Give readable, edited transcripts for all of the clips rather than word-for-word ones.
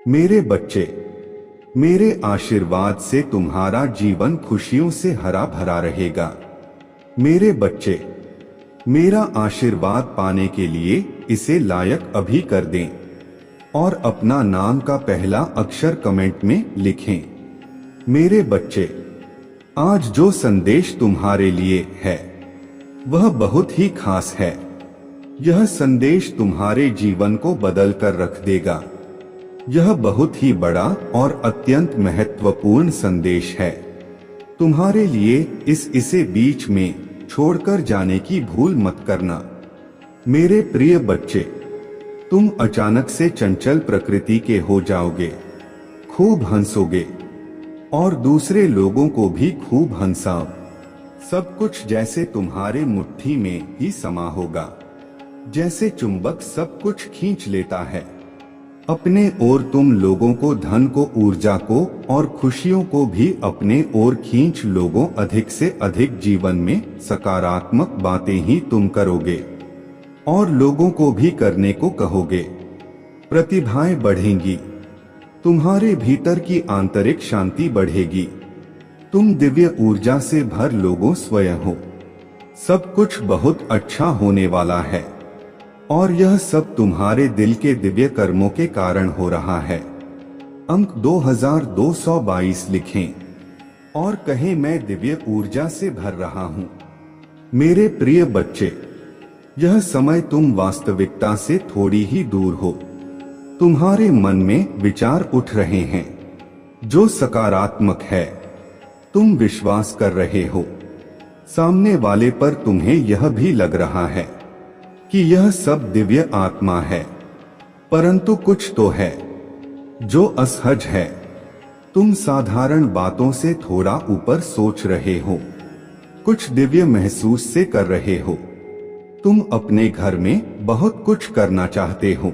मेरे बच्चे, मेरे आशीर्वाद से तुम्हारा जीवन खुशियों से हरा भरा रहेगा। मेरे बच्चे, मेरा आशीर्वाद पाने के लिए इसे लायक अभी कर दें और अपना नाम का पहला अक्षर कमेंट में लिखें। मेरे बच्चे, आज जो संदेश तुम्हारे लिए है वह बहुत ही खास है। यह संदेश तुम्हारे जीवन को बदल कर रख देगा। यह बहुत ही बड़ा और अत्यंत महत्वपूर्ण संदेश है। तुम्हारे लिए इसे बीच में छोड़कर जाने की भूल मत करना। मेरे प्रिय बच्चे, तुम अचानक से चंचल प्रकृति के हो जाओगे, खूब हंसोगे और दूसरे लोगों को भी खूब हंसाओ। सब कुछ जैसे तुम्हारे मुट्ठी में ही समा होगा, जैसे चुंबक सब कुछ खींच लेता है अपने ओर। तुम लोगों को, धन को, ऊर्जा को और खुशियों को भी अपने ओर खींच लोगों। अधिक से अधिक जीवन में सकारात्मक बातें ही तुम करोगे और लोगों को भी करने को कहोगे। प्रतिभाएं बढ़ेंगी, तुम्हारे भीतर की आंतरिक शांति बढ़ेगी। तुम दिव्य ऊर्जा से भर लोगों स्वयं हो। सब कुछ बहुत अच्छा होने वाला है और यह सब तुम्हारे दिल के दिव्य कर्मों के कारण हो रहा है। अंक 2222 लिखें और कहें, मैं दिव्य ऊर्जा से भर रहा हूं। मेरे प्रिय बच्चे, यह समय तुम वास्तविकता से थोड़ी ही दूर हो। तुम्हारे मन में विचार उठ रहे हैं जो सकारात्मक है। तुम विश्वास कर रहे हो सामने वाले पर। तुम्हें यह भी लग रहा है कि यह सब दिव्य आत्मा है, परंतु कुछ तो है जो असहज है। तुम साधारण बातों से थोड़ा ऊपर सोच रहे हो, कुछ दिव्य महसूस से कर रहे हो। तुम अपने घर में बहुत कुछ करना चाहते हो,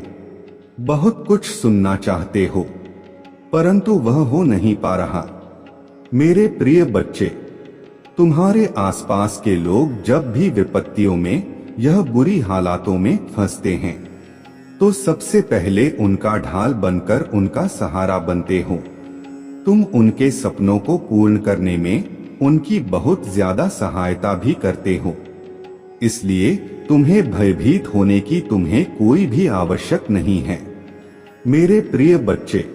बहुत कुछ सुनना चाहते हो, परंतु वह हो नहीं पा रहा। मेरे प्रिय बच्चे, तुम्हारे आसपास के लोग जब भी विपत्तियों में, यह बुरी हालातों में फंसते हैं तो सबसे पहले उनका ढाल बनकर उनका सहारा बनते हो। तुम उनके सपनों को पूर्ण करने में उनकी बहुत ज्यादा सहायता भी करते हो। इसलिए तुम्हें भयभीत होने की तुम्हें कोई भी आवश्यक नहीं है। मेरे प्रिय बच्चे,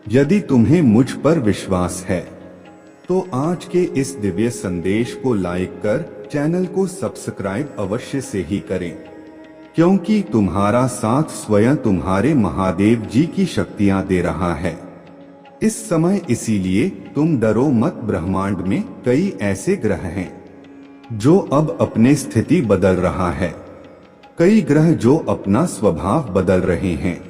यदि तुम्हें मुझ पर विश्वास है तो आज के इस दिव्य संदेश को लाइक कर चैनल को सब्सक्राइब अवश्य से ही करें, क्योंकि तुम्हारा साथ स्वयं तुम्हारे महादेव जी की शक्तियां दे रहा है इस समय। इसीलिए तुम डरो मत। ब्रह्मांड में कई ऐसे ग्रह हैं जो अब अपने स्थिति बदल रहा है, कई ग्रह जो अपना स्वभाव बदल रहे हैं।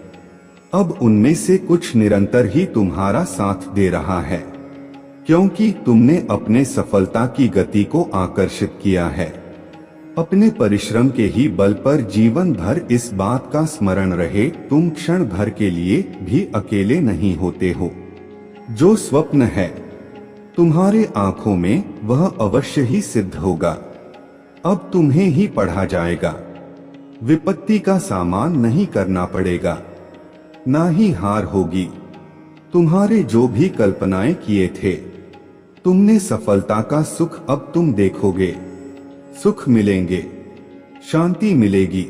अब उनमें से कुछ निरंतर ही तुम्हारा साथ दे रहा है, क्योंकि तुमने अपने सफलता की गति को आकर्षित किया है। अपने परिश्रम के ही बल पर जीवन भर इस बात का स्मरण रहे, तुम क्षण भर के लिए भी अकेले नहीं होते हो। जो स्वप्न है तुम्हारे आंखों में वह अवश्य ही सिद्ध होगा। अब तुम्हें ही पढ़ा जाएगा। विपत्ति का सामना नहीं करना पड़ेगा, ना ही हार होगी। तुम्हारे जो भी कल्पनाएं किए थे, तुमने सफलता का सुख अब तुम देखोगे। सुख मिलेंगे, शांति मिलेगी,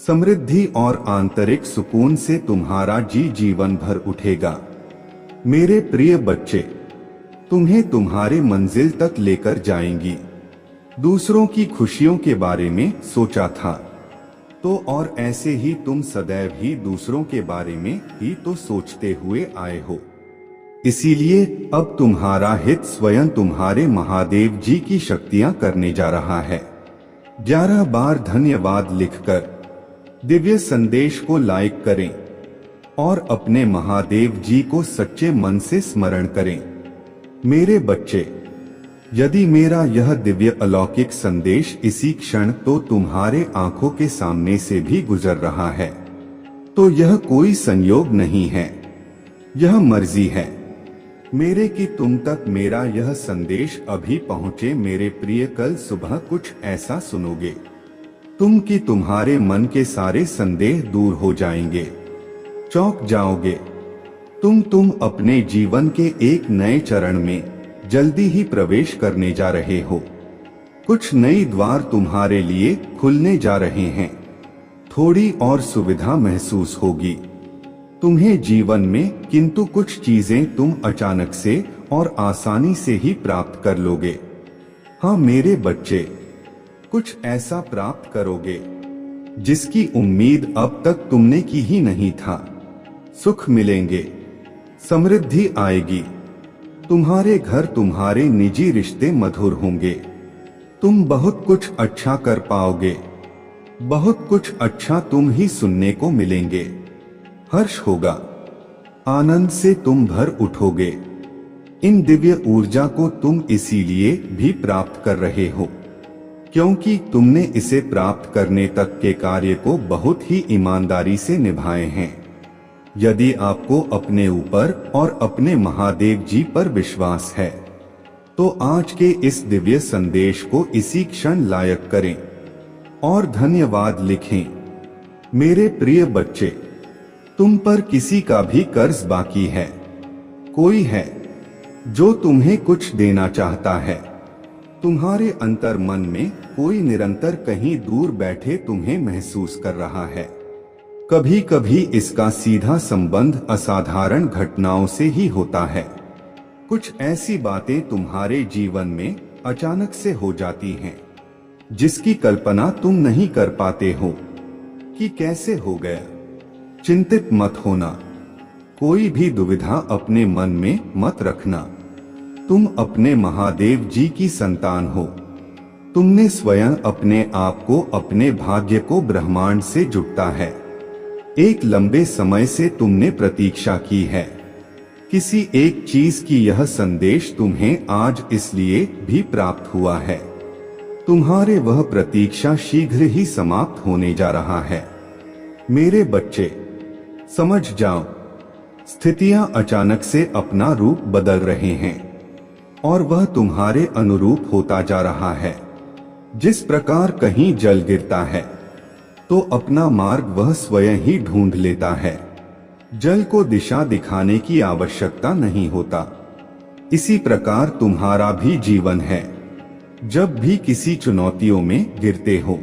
समृद्धि और आंतरिक सुकून से तुम्हारा जीवन भर उठेगा। मेरे प्रिय बच्चे, तुम्हें तुम्हारे मंजिल तक लेकर जाएंगी। दूसरों की खुशियों के बारे में सोचा था तो और ऐसे ही तुम सदैव ही दूसरों के बारे में ही तो सोचते हुए आए हो। इसीलिए अब तुम्हारा हित स्वयं तुम्हारे महादेव जी की शक्तियां करने जा रहा है। 11 बार धन्यवाद लिखकर दिव्य संदेश को लाइक करें और अपने महादेव जी को सच्चे मन से स्मरण करें। मेरे बच्चे, यदि मेरा यह दिव्य अलौकिक संदेश इसी क्षण तो तुम्हारे आंखों के सामने से भी गुजर रहा है, तो यह कोई संयोग नहीं है, यह मर्जी है मेरे कि तुम तक मेरा यह संदेश अभी पहुंचे। मेरे प्रिय, कल सुबह कुछ ऐसा सुनोगे तुम कि तुम्हारे मन के सारे संदेह दूर हो जाएंगे। चौंक जाओगे, तुम अपने जीवन के एक नए चरण में जल्दी ही प्रवेश करने जा रहे हो। कुछ नई द्वार तुम्हारे लिए खुलने जा रहे हैं। थोड़ी और सुविधा महसूस होगी तुम्हें जीवन में, किंतु कुछ चीजें तुम अचानक से और आसानी से ही प्राप्त कर लोगे। हाँ मेरे बच्चे, कुछ ऐसा प्राप्त करोगे जिसकी उम्मीद अब तक तुमने की ही नहीं था। सुख मिलेंगे, समृद्धि आएगी, तुम्हारे घर, तुम्हारे निजी रिश्ते मधुर होंगे। तुम बहुत कुछ अच्छा कर पाओगे, बहुत कुछ अच्छा तुम ही सुनने को मिलेंगे। हर्ष होगा, आनंद से तुम भर उठोगे। इन दिव्य ऊर्जा को तुम इसीलिए भी प्राप्त कर रहे हो क्योंकि तुमने इसे प्राप्त करने तक के कार्य को बहुत ही ईमानदारी से निभाए हैं। यदि आपको अपने ऊपर और अपने महादेव जी पर विश्वास है तो आज के इस दिव्य संदेश को इसी क्षण लायक करें और धन्यवाद लिखें। मेरे प्रिय बच्चे, तुम पर किसी का भी कर्ज बाकी है। कोई है जो तुम्हें कुछ देना चाहता है। तुम्हारे अंतर मन में कोई निरंतर कहीं दूर बैठे तुम्हें महसूस कर रहा है। कभी कभी इसका सीधा संबंध असाधारण घटनाओं से ही होता है। कुछ ऐसी बातें तुम्हारे जीवन में अचानक से हो जाती हैं जिसकी कल्पना तुम नहीं कर पाते हो कि कैसे हो गया। चिंतित मत होना, कोई भी दुविधा अपने मन में मत रखना। तुम अपने महादेव जी की संतान हो। तुमने स्वयं अपने आप को, अपने भाग्य को ब्रह्मांड से जुड़ता है। एक लंबे समय से तुमने प्रतीक्षा की है किसी एक चीज की। यह संदेश तुम्हें आज इसलिए भी प्राप्त हुआ है। तुम्हारे वह प्रतीक्षा शीघ्र ही समाप्त होने जा रहा है। मेरे बच्चे, समझ जाओ, स्थितियां अचानक से अपना रूप बदल रहे हैं और वह तुम्हारे अनुरूप होता जा रहा है। जिस प्रकार कहीं जल गिरता है तो अपना मार्ग वह स्वयं ही ढूंढ लेता है। जल को दिशा दिखाने की आवश्यकता नहीं होता। इसी प्रकार तुम्हारा भी जीवन है। जब भी किसी चुनौतियों में गिरते हो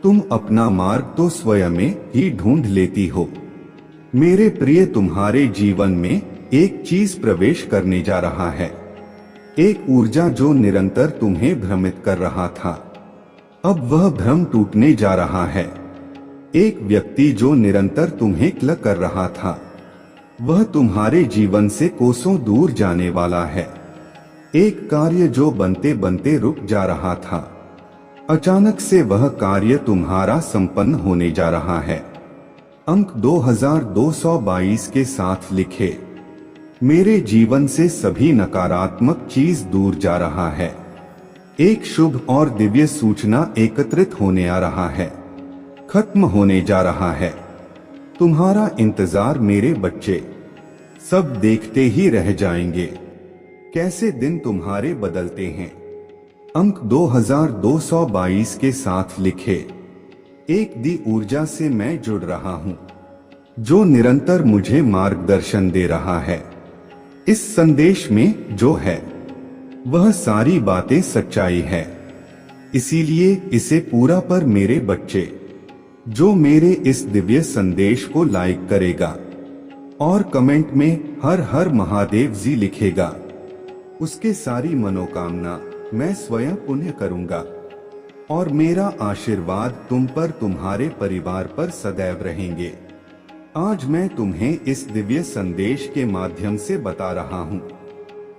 तुम अपना मार्ग तो स्वयं में ही ढूंढ लेती हो। मेरे प्रिय, तुम्हारे जीवन में एक चीज प्रवेश करने जा रहा है। एक ऊर्जा जो निरंतर तुम्हें भ्रमित कर रहा था, अब वह भ्रम टूटने जा रहा है। एक व्यक्ति जो निरंतर तुम्हें क्लक कर रहा था, वह तुम्हारे जीवन से कोसों दूर जाने वाला है। एक कार्य जो बनते बनते रुक जा रहा था, अचानक से वह कार्य तुम्हारा संपन्न होने जा रहा है। अंक 2222 के साथ लिखे, मेरे जीवन से सभी नकारात्मक चीज दूर जा रहा है। एक शुभ और दिव्य सूचना एकत्रित होने आ रहा है, खत्म होने जा रहा है। तुम्हारा इंतजार मेरे बच्चे, सब देखते ही रह जाएंगे कैसे दिन तुम्हारे बदलते हैं। अंक 2222 के साथ लिखे, एक दी ऊर्जा से मैं जुड़ रहा हूं जो निरंतर मुझे मार्गदर्शन दे रहा है। इस संदेश में जो है वह सारी बातें सच्चाई है। इसीलिए इसे पूरा पर मेरे बच्चे, जो मेरे इस दिव्य संदेश को लाइक करेगा और कमेंट में हर हर महादेव जी लिखेगा, उसके सारी मनोकामना मैं स्वयं पुण्य करूंगा और मेरा आशीर्वाद तुम पर, तुम्हारे परिवार पर सदैव रहेंगे। आज मैं तुम्हें इस दिव्य संदेश के माध्यम से बता रहा हूं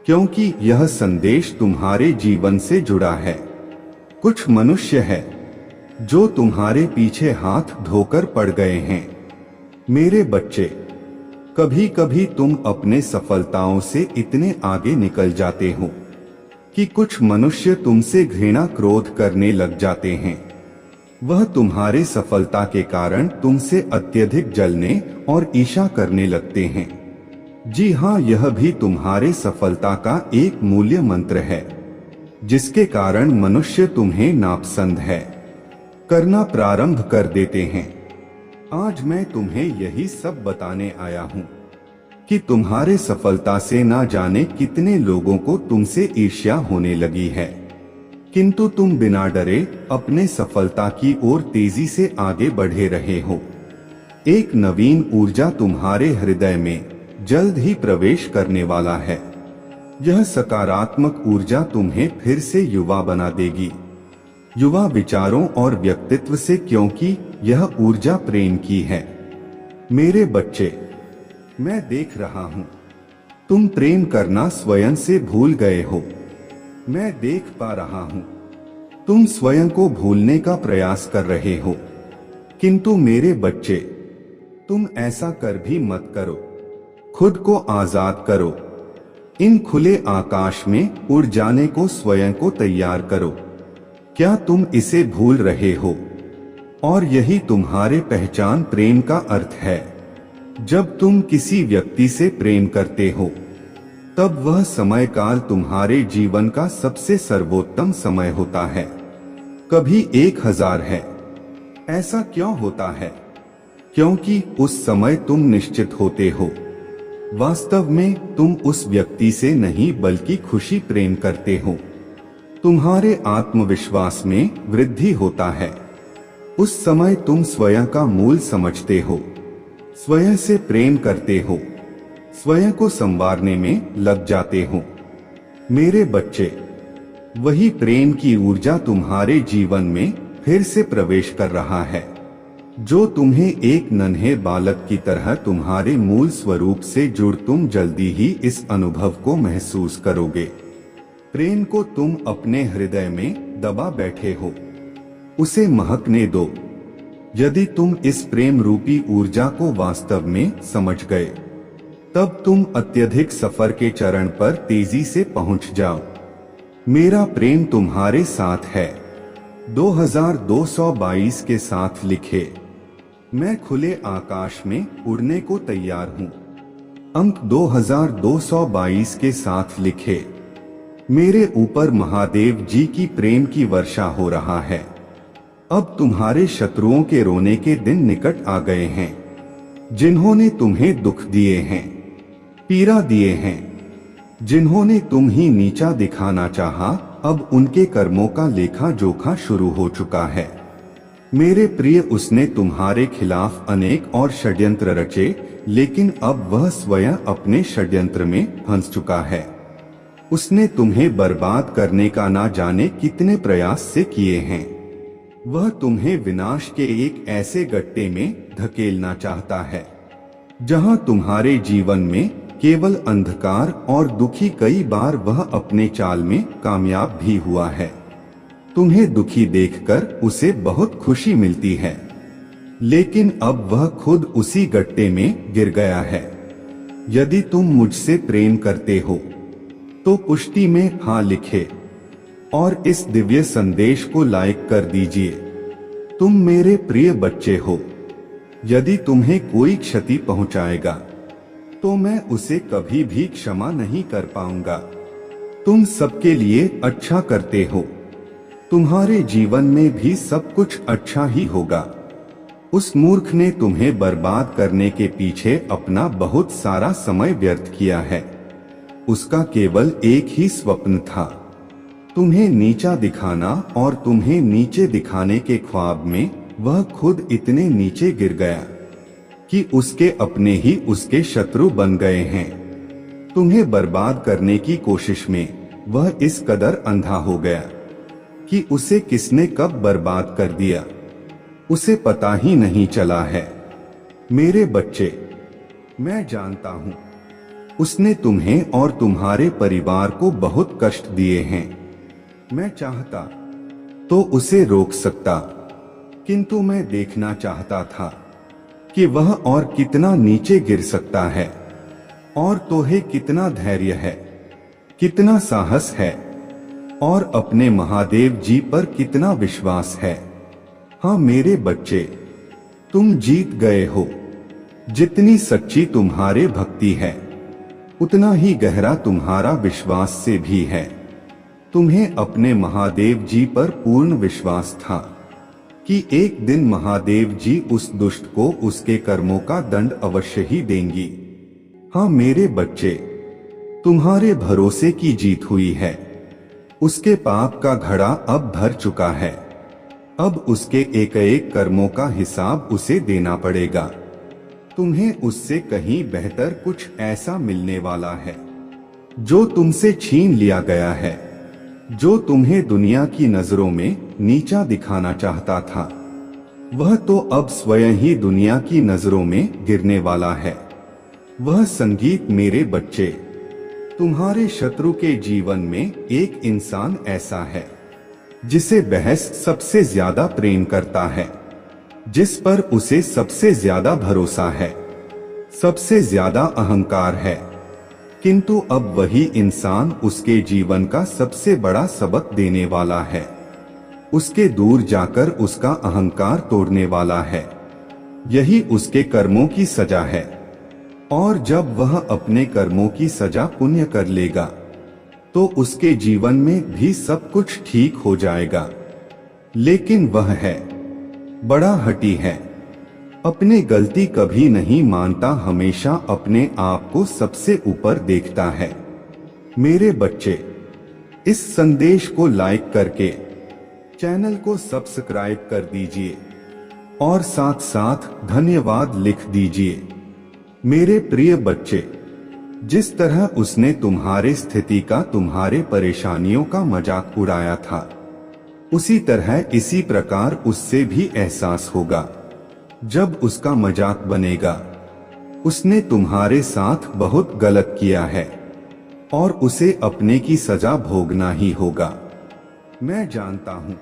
क्योंकि यह संदेश तुम्हारे जीवन से जुड़ा है। कुछ मनुष्य है जो तुम्हारे पीछे हाथ धोकर पड़ गए हैं। मेरे बच्चे, कभी कभी तुम अपने सफलताओं से इतने आगे निकल जाते हो कि कुछ मनुष्य तुमसे घृणा, क्रोध करने लग जाते हैं। वह तुम्हारे सफलता के कारण तुमसे अत्यधिक जलने और ईर्ष्या करने लगते हैं। जी हाँ, यह भी तुम्हारे सफलता का एक मूल्य मंत्र है जिसके कारण मनुष्य तुम्हें नापसंद है करना प्रारंभ कर देते हैं। आज मैं तुम्हें यही सब बताने आया हूँ। कि तुम्हारे सफलता से ना जाने कितने लोगों को तुमसे ईर्ष्या होने लगी है, किंतु तुम बिना डरे अपने सफलता की ओर तेजी से आगे बढ़े रहे हो। एक नवीन ऊर्जा तुम्हारे हृदय में जल्द ही प्रवेश करने वाला है। यह सकारात्मक ऊर्जा तुम्हें फिर से युवा बना देगी, युवा विचारों और व्यक्तित्व से, क्योंकि यह ऊर्जा प्रेम की है। मेरे बच्चे, मैं देख रहा हूँ तुम प्रेम करना स्वयं से भूल गए हो। मैं देख पा रहा हूँ तुम स्वयं को भूलने का प्रयास कर रहे हो, किंतु मेरे बच्चे, तुम ऐसा कर भी मत करो। खुद को आजाद करो। इन खुले आकाश में उड़ जाने को स्वयं को तैयार करो। क्या तुम इसे भूल रहे हो? और यही तुम्हारे पहचान प्रेम का अर्थ है। जब तुम किसी व्यक्ति से प्रेम करते हो, तब वह समय काल तुम्हारे जीवन का सबसे सर्वोत्तम समय होता है। कभी 1000 है। ऐसा क्यों होता है? क्योंकि उस समय तुम निश्चित होते हो। वास्तव में तुम उस व्यक्ति से नहीं बल्कि खुशी प्रेम करते हो। तुम्हारे आत्मविश्वास में वृद्धि होता है। उस समय तुम स्वयं का मूल समझते हो, स्वयं से प्रेम करते हो, स्वयं को संवारने में लग जाते हो। मेरे बच्चे, वही प्रेम की ऊर्जा तुम्हारे जीवन में फिर से प्रवेश कर रहा है, जो तुम्हें एक नन्हे बालक की तरह तुम्हारे मूल स्वरूप से जुड़, तुम जल्दी ही इस अनुभव को महसूस करोगे। प्रेम को तुम अपने हृदय में दबा बैठे हो, उसे महकने दो। यदि तुम इस प्रेम रूपी ऊर्जा को वास्तव में समझ गए, तब तुम अत्यधिक सफर के चरण पर तेजी से पहुंच जाओ। मेरा प्रेम तुम्हारे साथ है। 2222 के साथ लिखे, मैं खुले आकाश में उड़ने को तैयार हूँ। अंक 2222 के साथ लिखे, मेरे ऊपर महादेव जी की प्रेम की वर्षा हो रहा है। अब तुम्हारे शत्रुओं के रोने के दिन निकट आ गए हैं। जिन्होंने तुम्हें दुख दिए हैं, पीड़ा दिए हैं, जिन्होंने तुम ही नीचा दिखाना चाहा, अब उनके कर्मों का लेखा जोखा शुरू हो चुका है। मेरे प्रिय, उसने तुम्हारे खिलाफ अनेक और षड्यंत्र रचे, लेकिन अब वह स्वयं अपने षड्यंत्र में फंस चुका है। उसने तुम्हें बर्बाद करने का ना जाने कितने प्रयास से किए हैं। वह तुम्हें विनाश के एक ऐसे गड्ढे में धकेलना चाहता है, जहां तुम्हारे जीवन में केवल अंधकार और दुखी। कई बार वह अपने चाल में कामयाब भी हुआ है। तुम्हें दुखी देखकर उसे बहुत खुशी मिलती है, लेकिन अब वह खुद उसी गड्ढे में गिर गया है। यदि तुम मुझसे प्रेम करते हो, तो पुष्टि में हाँ लिखे और इस दिव्य संदेश को लाइक कर दीजिए। तुम मेरे प्रिय बच्चे हो। यदि तुम्हें कोई क्षति पहुंचाएगा, तो मैं उसे कभी भी क्षमा नहीं कर पाऊंगा। तुम सबके लिए अच्छा करते हो, तुम्हारे जीवन में भी सब कुछ अच्छा ही होगा। उस मूर्ख ने तुम्हें बर्बाद करने के पीछे अपना बहुत सारा समय व्यर्थ किया है। उसका केवल एक ही स्वप्न था, तुम्हें नीचा दिखाना, और तुम्हें नीचे दिखाने के ख्वाब में वह खुद इतने नीचे गिर गया कि उसके अपने ही उसके शत्रु बन गए हैं। तुम्हें बर्बाद करने की कोशिश में वह इस कदर अंधा हो गया कि उसे किसने कब बर्बाद कर दिया, उसे पता ही नहीं चला है। मेरे बच्चे, मैं जानता हूँ उसने तुम्हें और तुम्हारे परिवार को बहुत कष्ट दिए हैं। मैं चाहता तो उसे रोक सकता, किंतु मैं देखना चाहता था कि वह और कितना नीचे गिर सकता है, और तोहे कितना धैर्य है, कितना साहस है, और अपने महादेव जी पर कितना विश्वास है। हाँ मेरे बच्चे, तुम जीत गए हो। जितनी सच्ची तुम्हारे भक्ति है, उतना ही गहरा तुम्हारा विश्वास से भी है। तुम्हें अपने महादेव जी पर पूर्ण विश्वास था कि एक दिन महादेव जी उस दुष्ट को उसके कर्मों का दंड अवश्य ही देंगी। हाँ मेरे बच्चे, तुम्हारे भरोसे की जीत हुई है। उसके पाप का घड़ा अब भर चुका है। अब उसके एक एक कर्मों का हिसाब उसे देना पड़ेगा। तुम्हें उससे कहीं बेहतर कुछ ऐसा मिलने वाला है जो तुमसे छीन लिया गया है। जो तुम्हें दुनिया की नजरों में नीचा दिखाना चाहता था, वह तो अब स्वयं ही दुनिया की नजरों में गिरने वाला है। वह संगीत मेरे बच्चे, तुम्हारे शत्रु के जीवन में एक इंसान ऐसा है जिसे बहस सबसे ज्यादा प्रेम करता है, जिस पर उसे सबसे ज्यादा भरोसा है, सबसे ज्यादा अहंकार है। किंतु अब वही इंसान उसके जीवन का सबसे बड़ा सबक देने वाला है, उसके दूर जाकर उसका अहंकार तोड़ने वाला है। यही उसके कर्मों की सजा है। और जब वह अपने कर्मों की सजा पुण्य कर लेगा तो उसके जीवन में भी सब कुछ ठीक हो जाएगा। लेकिन वह है बड़ा हठी है, अपने गलती कभी नहीं मानता, हमेशा अपने आप को सबसे ऊपर देखता है। मेरे बच्चे, इस संदेश को लाइक करके चैनल को सब्सक्राइब कर दीजिए और साथ साथ धन्यवाद लिख दीजिए। मेरे प्रिय बच्चे, जिस तरह उसने तुम्हारे स्थिति का, तुम्हारे परेशानियों का मजाक उड़ाया था, उसी तरह इसी प्रकार उससे भी एहसास होगा। जब उसका मजाक बनेगा, उसने तुम्हारे साथ बहुत गलत किया है और उसे अपने की सजा भोगना ही होगा। मैं जानता हूँ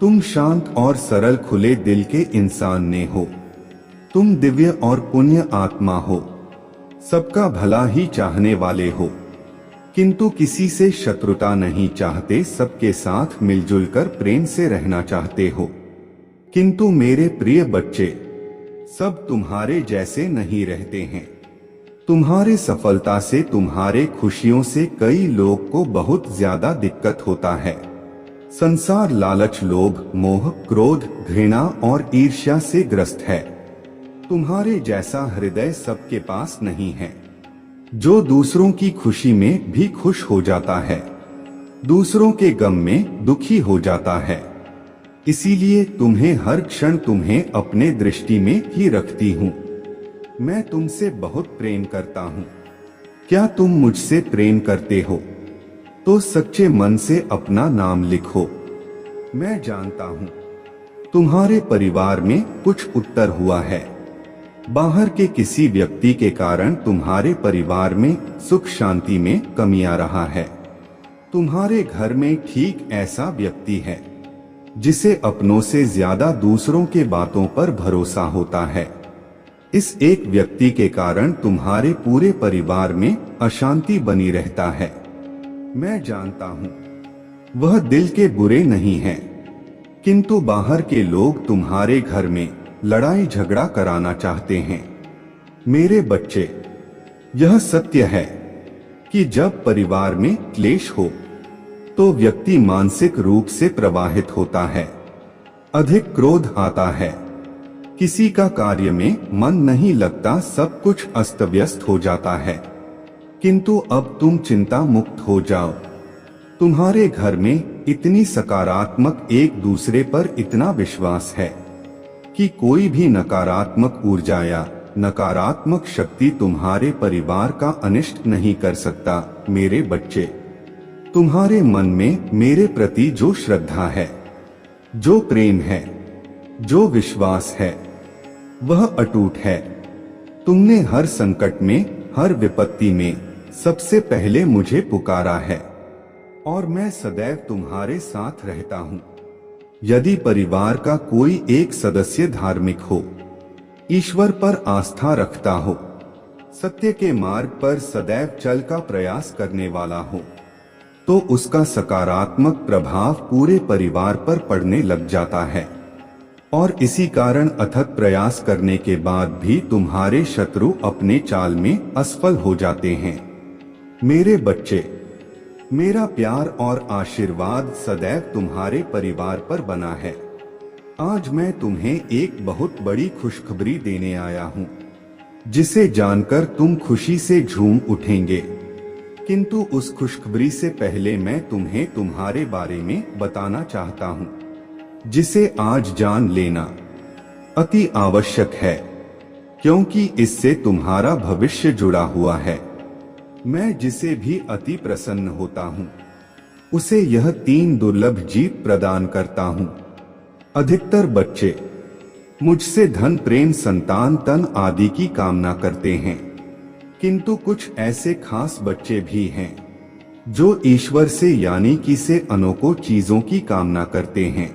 तुम शांत और सरल खुले दिल के इंसान ने हो। तुम दिव्य और पुण्य आत्मा हो, सबका भला ही चाहने वाले हो, किंतु किसी से शत्रुता नहीं चाहते, सबके साथ मिलजुल कर प्रेम से रहना चाहते हो। किंतु मेरे प्रिय बच्चे, सब तुम्हारे जैसे नहीं रहते हैं। तुम्हारे सफलता से, तुम्हारे खुशियों से कई लोग को बहुत ज्यादा दिक्कत होता है। संसार लालच, लोभ, मोह, क्रोध, घृणा और ईर्ष्या से ग्रस्त है। तुम्हारे जैसा हृदय सबके पास नहीं है, जो दूसरों की खुशी में भी खुश हो जाता है, दूसरों के गम में दुखी हो जाता है। इसीलिए तुम्हें हर क्षण, तुम्हें अपने दृष्टि में ही रखती हूँ। मैं तुमसे बहुत प्रेम करता हूँ। क्या तुम मुझसे प्रेम करते हो तो सच्चे मन से अपना नाम लिखो। मैं जानता हूँ तुम्हारे परिवार में कुछ उत्तर हुआ है। बाहर के किसी व्यक्ति के कारण तुम्हारे परिवार में सुख शांति में कमी आ रहा है। तुम्हारे घर में ठीक ऐसा व्यक्ति है जिसे अपनों से ज्यादा दूसरों के बातों पर भरोसा होता है। इस एक व्यक्ति के कारण तुम्हारे पूरे परिवार में अशांति बनी रहता है। मैं जानता हूँ वह दिल के बुरे नहीं हैं, किंतु बाहर के लोग तुम्हारे घर में लड़ाई झगड़ा कराना चाहते हैं। मेरे बच्चे, यह सत्य है कि जब परिवार में क्लेश हो तो व्यक्ति मानसिक रूप से प्रवाहित होता है, अधिक क्रोध आता है, किसी का कार्य में मन नहीं लगता, सब कुछ अस्त व्यस्त हो जाता है। किंतु अब तुम चिंता मुक्त हो जाओ। तुम्हारे घर में इतनी सकारात्मक, एक दूसरे पर इतना विश्वास है कि कोई भी नकारात्मक ऊर्जा या नकारात्मक शक्ति तुम्हारे परिवार का अनिष्ट नहीं कर सकता। मेरे बच्चे, तुम्हारे मन में मेरे प्रति जो श्रद्धा है, जो प्रेम है, जो विश्वास है, वह अटूट है। तुमने हर संकट में, हर विपत्ति में सबसे पहले मुझे पुकारा है और मैं सदैव तुम्हारे साथ रहता हूँ। यदि परिवार का कोई एक सदस्य धार्मिक हो, ईश्वर पर आस्था रखता हो, सत्य के मार्ग पर सदैव चल का प्रयास करने वाला हो, तो उसका सकारात्मक प्रभाव पूरे परिवार पर पड़ने लग जाता है। और इसी कारण अथक प्रयास करने के बाद भी तुम्हारे शत्रु अपने चाल में असफल हो जाते हैं। मेरे बच्चे, मेरा प्यार और आशीर्वाद सदैव तुम्हारे परिवार पर बना है। आज मैं तुम्हें एक बहुत बड़ी खुशखबरी देने आया हूँ। जिसे जानकर तुम खुशी से झूम उठेंगे। किंतु उस खुशखबरी से पहले मैं तुम्हें तुम्हारे बारे में बताना चाहता हूँ, जिसे आज जान लेना अति आवश्यक है, क्योंकि इससे तुम्हारा भविष्य जुड़ा हुआ है। मैं जिसे भी अति प्रसन्न होता हूँ, उसे यह 3 दुर्लभ जीत प्रदान करता हूँ। अधिकतर बच्चे मुझसे धन, प्रेम, संतान, तन आदि की कामना करते हैं, किंतु कुछ ऐसे खास बच्चे भी हैं जो ईश्वर से यानी कि से अनोखी चीजों की कामना करते हैं।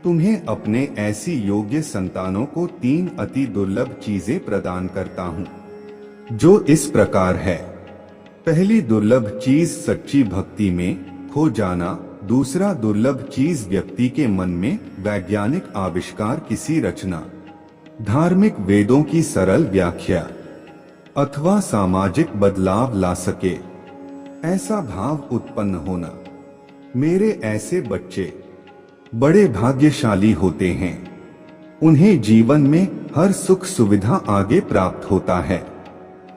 तुम्हें अपने ऐसी योग्य संतानों को 3 अति दुर्लभ चीजें प्रदान करता हूँ, जो इस प्रकार है। पहली दुर्लभ चीज सच्ची भक्ति में खो जाना। दूसरा दुर्लभ चीज व्यक्ति के मन में वैज्ञानिक आविष्कार, किसी रचना, धार्मिक वेदों की सरल व्याख्या अथवा सामाजिक बदलाव ला सके, ऐसा भाव उत्पन्न होना। मेरे ऐसे बच्चे बड़े भाग्यशाली होते हैं। उन्हें जीवन में हर सुख सुविधा आगे प्राप्त होता है।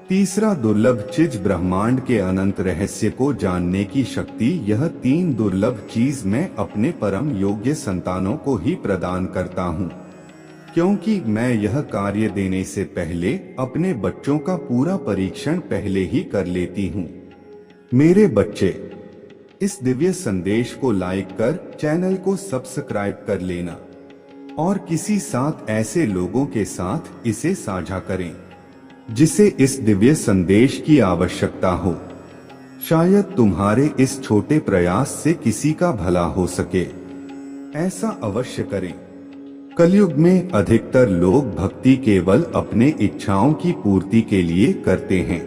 तीसरा दुर्लभ चीज ब्रह्मांड के अनंत रहस्य को जानने की शक्ति। यह 3 दुर्लभ चीज मैं अपने परम योग्य संतानों को ही प्रदान करता हूँ, क्योंकि मैं यह कार्य देने से पहले अपने बच्चों का पूरा परीक्षण पहले ही कर लेती हूँ। मेरे बच्चे, इस दिव्य संदेश को लाइक कर चैनल को सब्सक्राइब कर लेना और किसी 7 ऐसे लोगों के साथ इसे साझा करें जिसे इस दिव्य संदेश की आवश्यकता हो। शायद तुम्हारे इस छोटे प्रयास से किसी का भला हो सके। ऐसा अवश्य करें। कलयुग में अधिकतर लोग भक्ति केवल अपने इच्छाओं की पूर्ति के लिए करते हैं,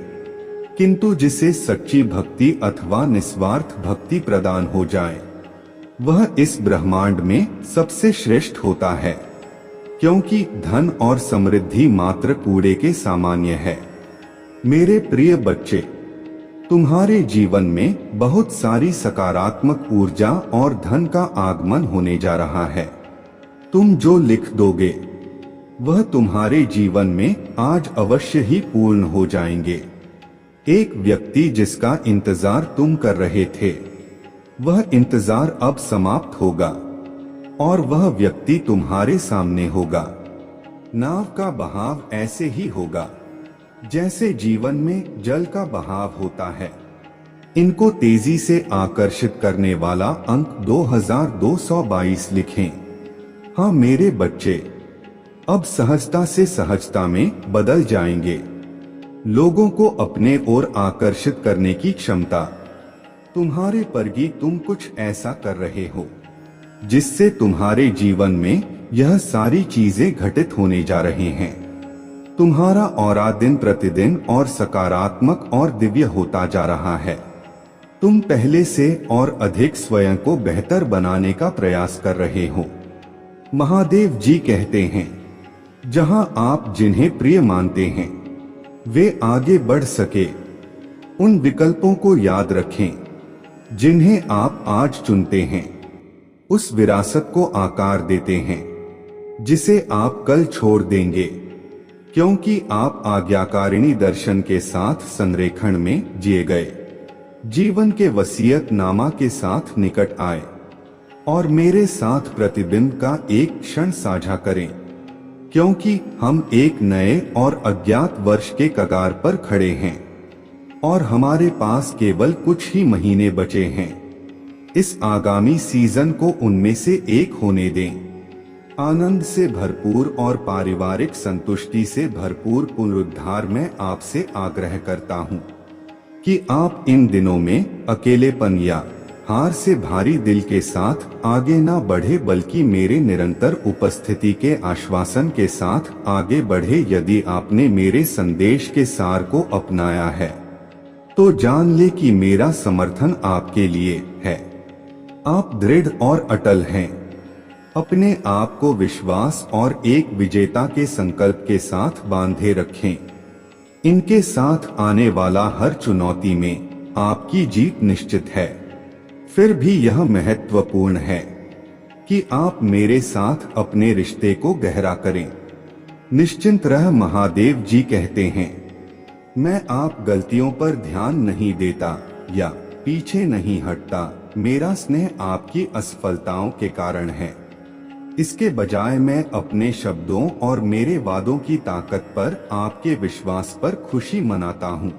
किंतु जिसे सच्ची भक्ति अथवा निस्वार्थ भक्ति प्रदान हो जाए, वह इस ब्रह्मांड में सबसे श्रेष्ठ होता है, क्योंकि धन और समृद्धि मात्र कूड़े के सामान्य है। मेरे प्रिय बच्चे, तुम्हारे जीवन में बहुत सारी सकारात्मक ऊर्जा और धन का आगमन होने जा रहा है। तुम जो लिख दोगे वह तुम्हारे जीवन में आज अवश्य ही पूर्ण हो जाएंगे। एक व्यक्ति जिसका इंतजार तुम कर रहे थे, वह इंतजार अब समाप्त होगा और वह व्यक्ति तुम्हारे सामने होगा। नाव का बहाव ऐसे ही होगा जैसे जीवन में जल का बहाव होता है। इनको तेजी से आकर्षित करने वाला अंक 2222 लिखें। हाँ मेरे बच्चे, अब सहजता से सहजता में बदल जाएंगे। लोगों को अपने ओर आकर्षित करने की क्षमता तुम्हारे परगी। तुम कुछ ऐसा कर रहे हो जिससे तुम्हारे जीवन में यह सारी चीजें घटित होने जा रही हैं। तुम्हारा ऑरा दिन प्रतिदिन और सकारात्मक और दिव्य होता जा रहा है। तुम पहले से और अधिक स्वयं को बेहतर बनाने का प्रयास कर रहे हो। महादेव जी कहते हैं, जहां आप जिन्हें प्रिय मानते हैं वे आगे बढ़ सके, उन विकल्पों को याद रखें जिन्हें आप आज चुनते हैं। उस विरासत को आकार देते हैं जिसे आप कल छोड़ देंगे, क्योंकि आप आज्ञाकारिणी दर्शन के साथ संरेखण में जिए गए जीवन के वसीयतनामा के साथ निकट आए और मेरे साथ प्रतिबिंब का एक क्षण साझा करें, क्योंकि हम एक नए और अज्ञात वर्ष के कगार पर खड़े हैं और हमारे पास केवल कुछ ही महीने बचे हैं। इस आगामी सीजन को उनमें से एक होने दें। आनंद से भरपूर और पारिवारिक संतुष्टि से भरपूर पुनरुद्धार में आपसे आग्रह करता हूँ कि आप इन दिनों में अकेलेपन या हार से भारी दिल के साथ आगे ना बढ़े, बल्कि मेरे निरंतर उपस्थिति के आश्वासन के साथ आगे बढ़े। यदि आपने मेरे संदेश के सार को अपनाया है तो जान ले कि मेरा समर्थन आपके लिए है। आप दृढ़ और अटल हैं। अपने आप को विश्वास और एक विजेता के संकल्प के साथ बांधे रखें। इनके साथ आने वाला हर चुनौती में आपकी जीत निश्चित है। फिर भी यह महत्वपूर्ण है कि आप मेरे साथ अपने रिश्ते को गहरा करें। निश्चिंत रह, महादेव जी कहते हैं। मैं आप गलतियों पर ध्यान नहीं देता या पीछे नहीं हटता। मेरा स्नेह आपकी असफलताओं के कारण है। इसके बजाय मैं अपने शब्दों और मेरे वादों की ताकत पर, आपके विश्वास पर खुशी मनाता हूँ।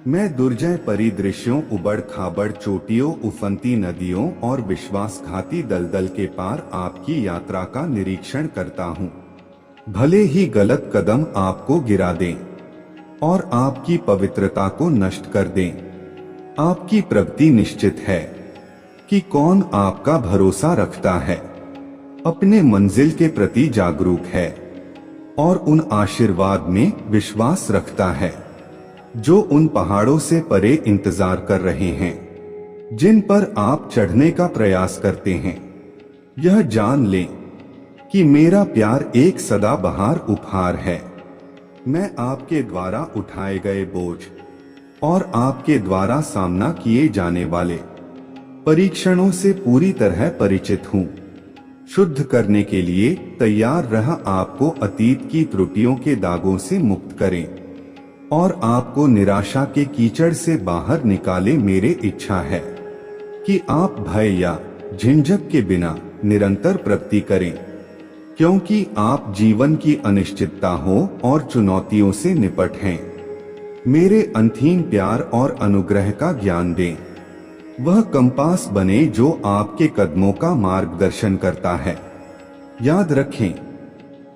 मैं दुर्जय परिदृश्यों, उबड़ खाबड़ चोटियों, उफनती नदियों और विश्वासघाती दलदल के पार आपकी यात्रा का निरीक्षण करता हूँ। भले ही गलत कदम आपको गिरा दें और आपकी पवित्रता को नष्ट कर दें, आपकी प्रगति निश्चित है। कि कौन आपका भरोसा रखता है, अपने मंजिल के प्रति जागरूक है और उन आशीर्वाद में विश्वास रखता है जो उन पहाड़ों से परे इंतजार कर रहे हैं, जिन पर आप चढ़ने का प्रयास करते हैं। यह जान लें कि मेरा प्यार एक सदाबहार उपहार है। मैं आपके द्वारा उठाए गए बोझ और आपके द्वारा सामना किए जाने वाले परीक्षणों से पूरी तरह परिचित हूँ। शुद्ध करने के लिए तैयार रह, आपको अतीत की त्रुटियों के दागों से मुक्त करें और आपको निराशा के कीचड़ से बाहर निकाले। मेरी इच्छा है कि आप भय या झिझक के बिना निरंतर प्रगति करें, क्योंकि आप जीवन की अनिश्चितता हो और चुनौतियों से निपट हैं। मेरे अंतहीन प्यार और अनुग्रह का ज्ञान दें। वह कंपास बने जो आपके कदमों का मार्गदर्शन करता है। याद रखें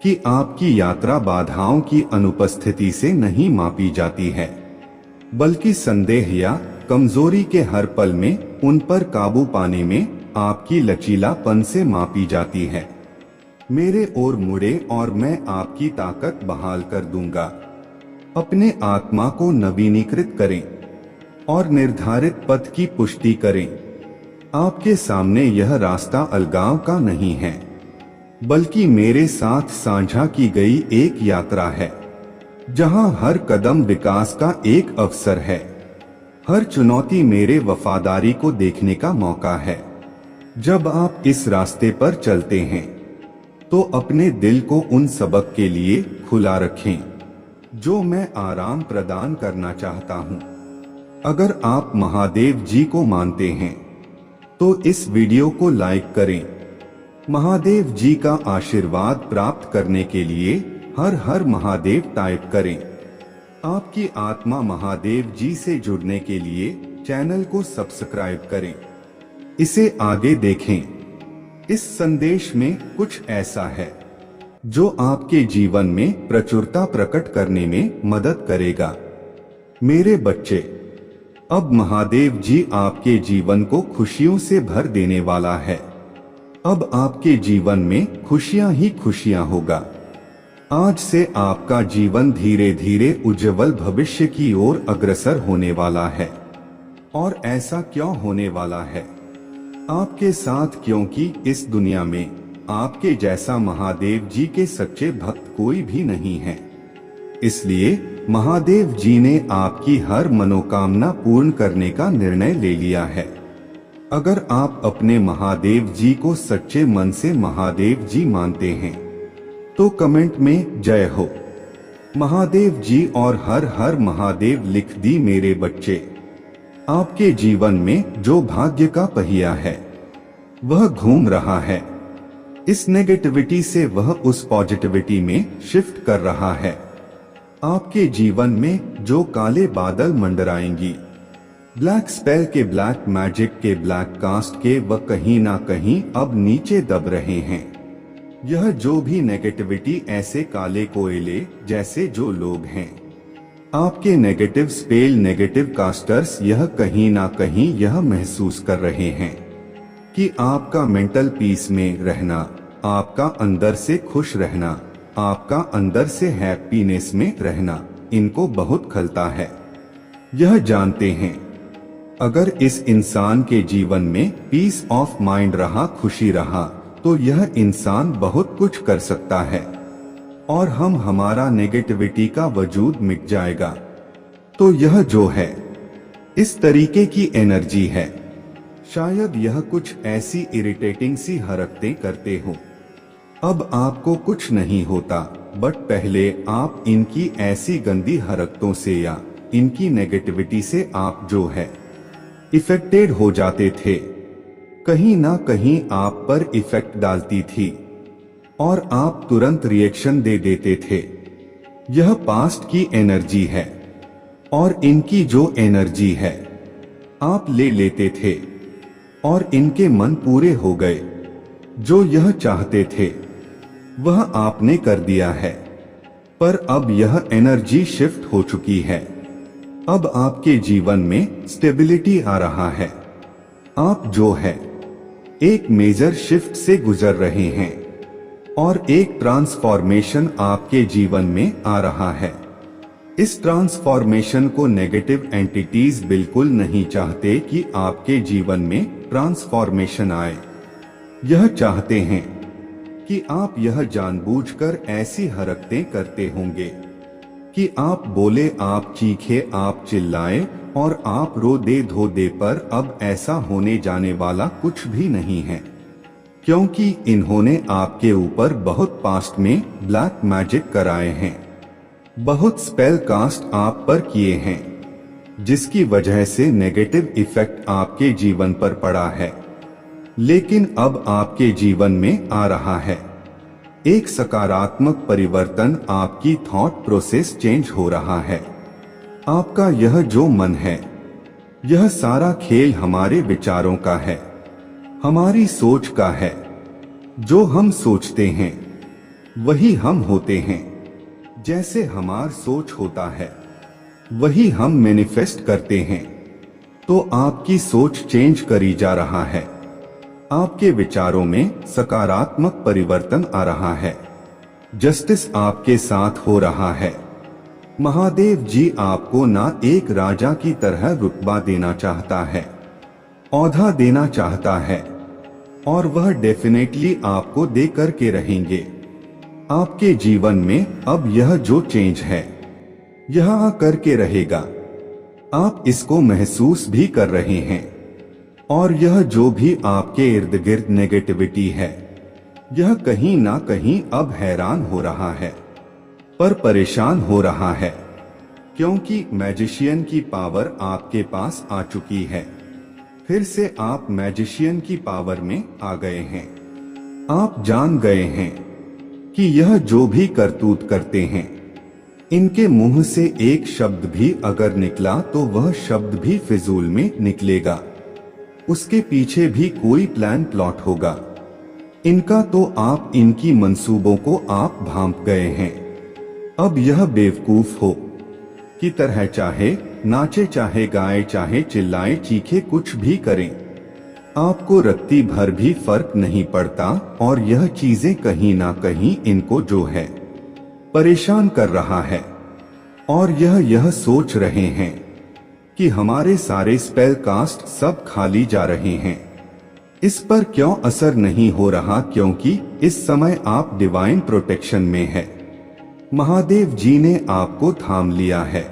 कि आपकी यात्रा बाधाओं की अनुपस्थिति से नहीं मापी जाती है, बल्कि संदेह या कमजोरी के हर पल में उन पर काबू पाने में आपकी लचीलापन से मापी जाती है। मेरे ओर मुड़े और मैं आपकी ताकत बहाल कर दूंगा। अपने आत्मा को नवीनीकृत करें और निर्धारित पथ की पुष्टि करें। आपके सामने यह रास्ता अलगाव का नहीं है, बल्कि मेरे साथ साझा की गई एक यात्रा है, जहां हर कदम विकास का एक अवसर है। हर चुनौती मेरे वफादारी को देखने का मौका है। जब आप इस रास्ते पर चलते हैं तो अपने दिल को उन सबक के लिए खुला रखें जो मैं आराम प्रदान करना चाहता हूं। अगर आप महादेव जी को मानते हैं तो इस वीडियो को लाइक करें। महादेव जी का आशीर्वाद प्राप्त करने के लिए हर हर महादेव टाइप करें। आपकी आत्मा महादेव जी से जुड़ने के लिए चैनल को सब्सक्राइब करें। इसे आगे देखें। इस संदेश में कुछ ऐसा है जो आपके जीवन में प्रचुरता प्रकट करने में मदद करेगा। मेरे बच्चे, अब महादेव जी आपके जीवन को खुशियों से भर देने वाला है। अब आपके जीवन में खुशियां ही खुशियां होगा। आज से आपका जीवन धीरे धीरे उज्जवल भविष्य की ओर अग्रसर होने वाला है। और ऐसा क्यों होने वाला है आपके साथ? क्योंकि इस दुनिया में आपके जैसा महादेव जी के सच्चे भक्त कोई भी नहीं है। इसलिए महादेव जी ने आपकी हर मनोकामना पूर्ण करने का निर्णय ले लिया है। अगर आप अपने महादेव जी को सच्चे मन से महादेव जी मानते हैं तो कमेंट में जय हो महादेव जी और हर हर महादेव लिख दी। मेरे बच्चे, आपके जीवन में जो भाग्य का पहिया है वह घूम रहा है। इस नेगेटिविटी से वह उस पॉजिटिविटी में शिफ्ट कर रहा है। आपके जीवन में जो काले बादल मंडराएंगी, ब्लैक स्पेल के, ब्लैक मैजिक के, ब्लैक कास्ट के, वह कहीं ना कहीं अब नीचे दब रहे हैं। यह जो भी नेगेटिविटी, ऐसे काले कोयले जैसे जो लोग हैं, आपके नेगेटिव स्पेल, नेगेटिव कास्टर्स, यह कहीं ना कहीं यह महसूस कर रहे हैं कि आपका मेंटल पीस में रहना, आपका अंदर से खुश रहना, आपका अंदर से हैप्पीनेस में रहना इनको बहुत खलता है। यह जानते हैं अगर इस इंसान के जीवन में पीस ऑफ माइंड रहा, खुशी रहा, तो यह इंसान बहुत कुछ कर सकता है और हमारा नेगेटिविटी का वजूद मिट जाएगा। तो यह जो है इस तरीके की एनर्जी है। शायद यह कुछ ऐसी इरिटेटिंग सी हरकतें करते हो। अब आपको कुछ नहीं होता, बट पहले आप इनकी ऐसी गंदी हरकतों से या इनकी नेगेटिविटी से आप जो है इफेक्टेड हो जाते थे। कहीं ना कहीं आप पर इफेक्ट डालती थी और आप तुरंत रिएक्शन दे देते थे। यह पास्ट की एनर्जी है और इनकी जो एनर्जी है आप ले लेते थे और इनके मन पूरे हो गए। जो यह चाहते थे वह आपने कर दिया है, पर अब यह एनर्जी शिफ्ट हो चुकी है। अब आपके जीवन में स्टेबिलिटी आ रहा है। आप जो है एक मेजर शिफ्ट से गुजर रहे हैं और एक ट्रांसफॉर्मेशन आपके जीवन में आ रहा है। इस ट्रांसफॉर्मेशन को नेगेटिव एंटिटीज बिल्कुल नहीं चाहते कि आपके जीवन में ट्रांसफॉर्मेशन आए। यह चाहते हैं कि आप यह जानबूझकर ऐसी हरकतें करते होंगे कि आप बोले, आप चीखे, आप चिल्लाए और आप रो दे धो दे, पर अब ऐसा होने जाने वाला कुछ भी नहीं है, क्योंकि इन्होंने आपके ऊपर बहुत पास्ट में ब्लैक मैजिक कराए हैं, बहुत स्पेल कास्ट आप पर किए हैं, जिसकी वजह से नेगेटिव इफेक्ट आपके जीवन पर पड़ा है। लेकिन अब आपके जीवन में आ रहा है एक सकारात्मक परिवर्तन। आपकी थॉट प्रोसेस चेंज हो रहा है। आपका यह जो मन है, यह सारा खेल हमारे विचारों का है, हमारी सोच का है। जो हम सोचते हैं वही हम होते हैं। जैसे हमार सोच होता है वही हम मैनिफेस्ट करते हैं। तो आपकी सोच चेंज करी जा रहा है। आपके विचारों में सकारात्मक परिवर्तन आ रहा है। जस्टिस आपके साथ हो रहा है। महादेव जी आपको ना एक राजा की तरह रुतबा देना चाहता है, औहदा देना चाहता है, और वह डेफिनेटली आपको दे करके रहेंगे। आपके जीवन में अब यह जो चेंज है यह आ करके रहेगा। आप इसको महसूस भी कर रहे हैं। और यह जो भी आपके इर्द गिर्द नेगेटिविटी है, यह कहीं ना कहीं अब हैरान हो रहा है, पर परेशान हो रहा है, क्योंकि मैजिशियन की पावर आपके पास आ चुकी है। फिर से आप मैजिशियन की पावर में आ गए हैं। आप जान गए हैं कि यह जो भी करतूत करते हैं, इनके मुंह से एक शब्द भी अगर निकला तो वह शब्द भी फिजूल में निकलेगा। उसके पीछे भी कोई प्लान प्लॉट होगा इनका। तो आप इनकी मंसूबों को आप भांप गए हैं। अब यह बेवकूफ हो की तरह चाहे नाचे, चाहे गाए, चाहे चिल्लाए, चीखे, कुछ भी करें, आपको रत्ती भर भी फर्क नहीं पड़ता। और यह चीजें कहीं ना कहीं इनको जो है परेशान कर रहा है। और यह सोच रहे हैं कि हमारे सारे स्पेल कास्ट सब खाली जा रहे हैं। इस पर क्यों असर नहीं हो रहा? क्योंकि इस समय आप डिवाइन प्रोटेक्शन में है। महादेव जी ने आपको थाम लिया है।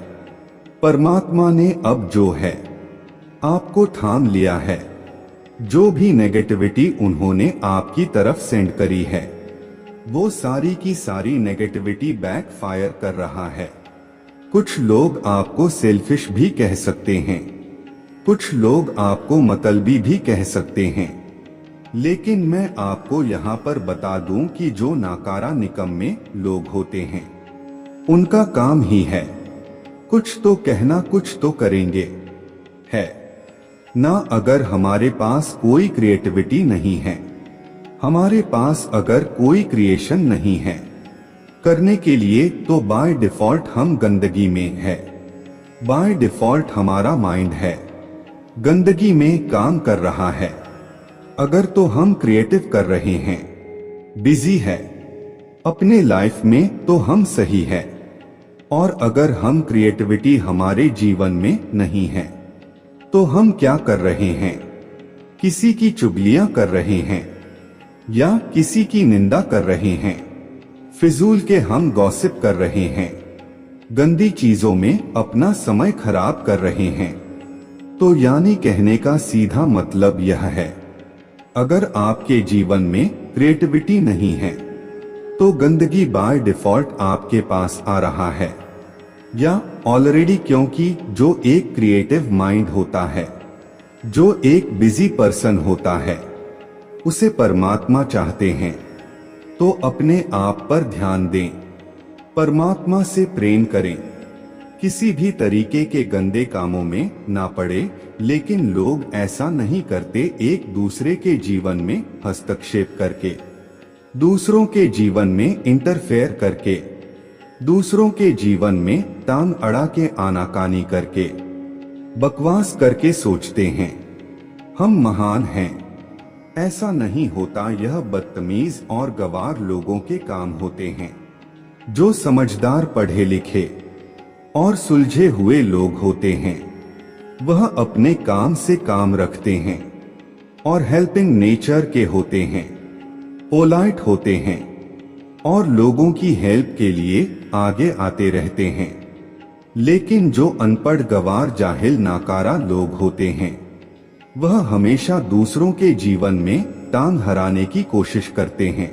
परमात्मा ने अब जो है आपको थाम लिया है। जो भी नेगेटिविटी उन्होंने आपकी तरफ सेंड करी है, वो सारी की सारी नेगेटिविटी बैकफायर कर रहा है। कुछ लोग आपको सेल्फिश भी कह सकते हैं, कुछ लोग आपको मतलबी भी कह सकते हैं, लेकिन मैं आपको यहाँ पर बता दूं कि जो नाकारा निकम्मे लोग होते हैं, उनका काम ही है कुछ तो कहना, कुछ तो करेंगे है ना। अगर हमारे पास कोई क्रिएटिविटी नहीं है, हमारे पास अगर कोई क्रिएशन नहीं है करने के लिए, तो बाय डिफॉल्ट हम गंदगी में है। बाय डिफॉल्ट हमारा माइंड है गंदगी में काम कर रहा है। अगर तो हम क्रिएटिव कर रहे हैं, बिजी है अपने लाइफ में, तो हम सही है। और अगर हम क्रिएटिविटी हमारे जीवन में नहीं है, तो हम क्या कर रहे हैं? किसी की चुगलियां कर रहे हैं या किसी की निंदा कर रहे हैं। फिजूल के हम गॉसिप कर रहे हैं, गंदी चीजों में अपना समय खराब कर रहे हैं। तो यानी कहने का सीधा मतलब यह है, अगर आपके जीवन में क्रिएटिविटी नहीं है, तो गंदगी बाय डिफॉल्ट आपके पास आ रहा है, या ऑलरेडी, क्योंकि जो एक क्रिएटिव माइंड होता है, जो एक बिजी पर्सन होता है, उसे परमात्मा चाहते हैं। तो अपने आप पर ध्यान दें, परमात्मा से प्रेम करें, किसी भी तरीके के गंदे कामों में ना पड़े। लेकिन लोग ऐसा नहीं करते, एक दूसरे के जीवन में हस्तक्षेप करके, दूसरों के जीवन में इंटरफेयर करके, दूसरों के जीवन में टांग अड़ा के आनाकानी करके, बकवास करके सोचते हैं हम महान हैं। ऐसा नहीं होता, यह बदतमीज और गवार लोगों के काम होते हैं। जो समझदार, पढ़े लिखे और सुलझे हुए लोग होते हैं, वह अपने काम से काम रखते हैं और हेल्पिंग नेचर के होते हैं, पोलाइट होते हैं और लोगों की हेल्प के लिए आगे आते रहते हैं। लेकिन जो अनपढ़, गवार, जाहिल, नाकारा लोग होते हैं, वह हमेशा दूसरों के जीवन में टांग हराने की कोशिश करते हैं।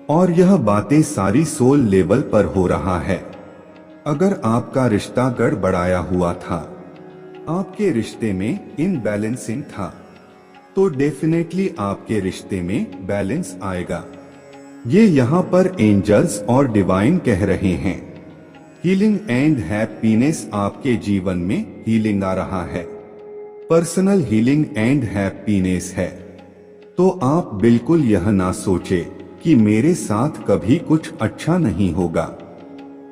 और यह बातें सारी सोल लेवल पर हो रहा है। अगर आपका रिश्ता गड़बड़ाया हुआ था, आपके रिश्ते में इनबैलेंसिंग था, तो डेफिनेटली आपके रिश्ते में बैलेंस आएगा। ये यहाँ पर एंजल्स और डिवाइन कह रहे हैं, हीलिंग एंड हैप्पीनेस, आपके जीवन में हीलिंग आ रहा है, पर्सनल हीलिंग एंड हैप्पीनेस है। तो आप बिल्कुल यह ना सोचे कि मेरे साथ कभी कुछ अच्छा नहीं होगा।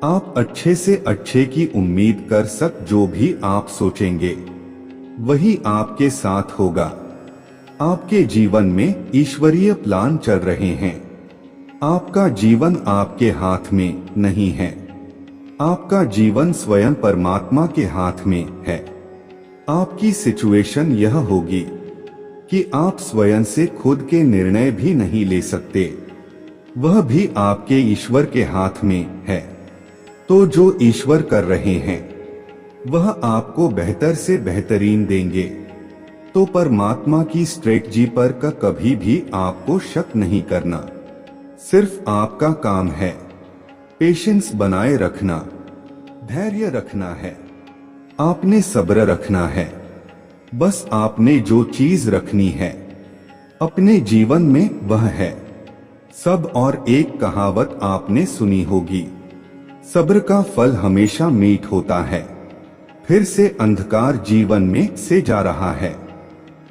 आप अच्छे से अच्छे की उम्मीद कर जो भी आप सोचेंगे वही आपके साथ होगा। आपके जीवन में ईश्वरीय प्लान चल रहे हैं। आपका जीवन आपके हाथ में नहीं है, आपका जीवन स्वयं परमात्मा के हाथ में है। आपकी सिचुएशन यह होगी कि आप स्वयं से खुद के निर्णय भी नहीं ले सकते, वह भी आपके ईश्वर के हाथ में है। तो जो ईश्वर कर रहे हैं वह आपको बेहतर से बेहतरीन देंगे। तो परमात्मा की स्ट्रेटजी पर कभी भी आपको शक नहीं करना। सिर्फ आपका काम है पेशेंस बनाए रखना, धैर्य रखना है, आपने सब्र रखना है। बस आपने जो चीज रखनी है अपने जीवन में वह है सब। और एक कहावत आपने सुनी होगी, सब्र का फल हमेशा मीठ होता है। फिर से अंधकार जीवन में से जा रहा है,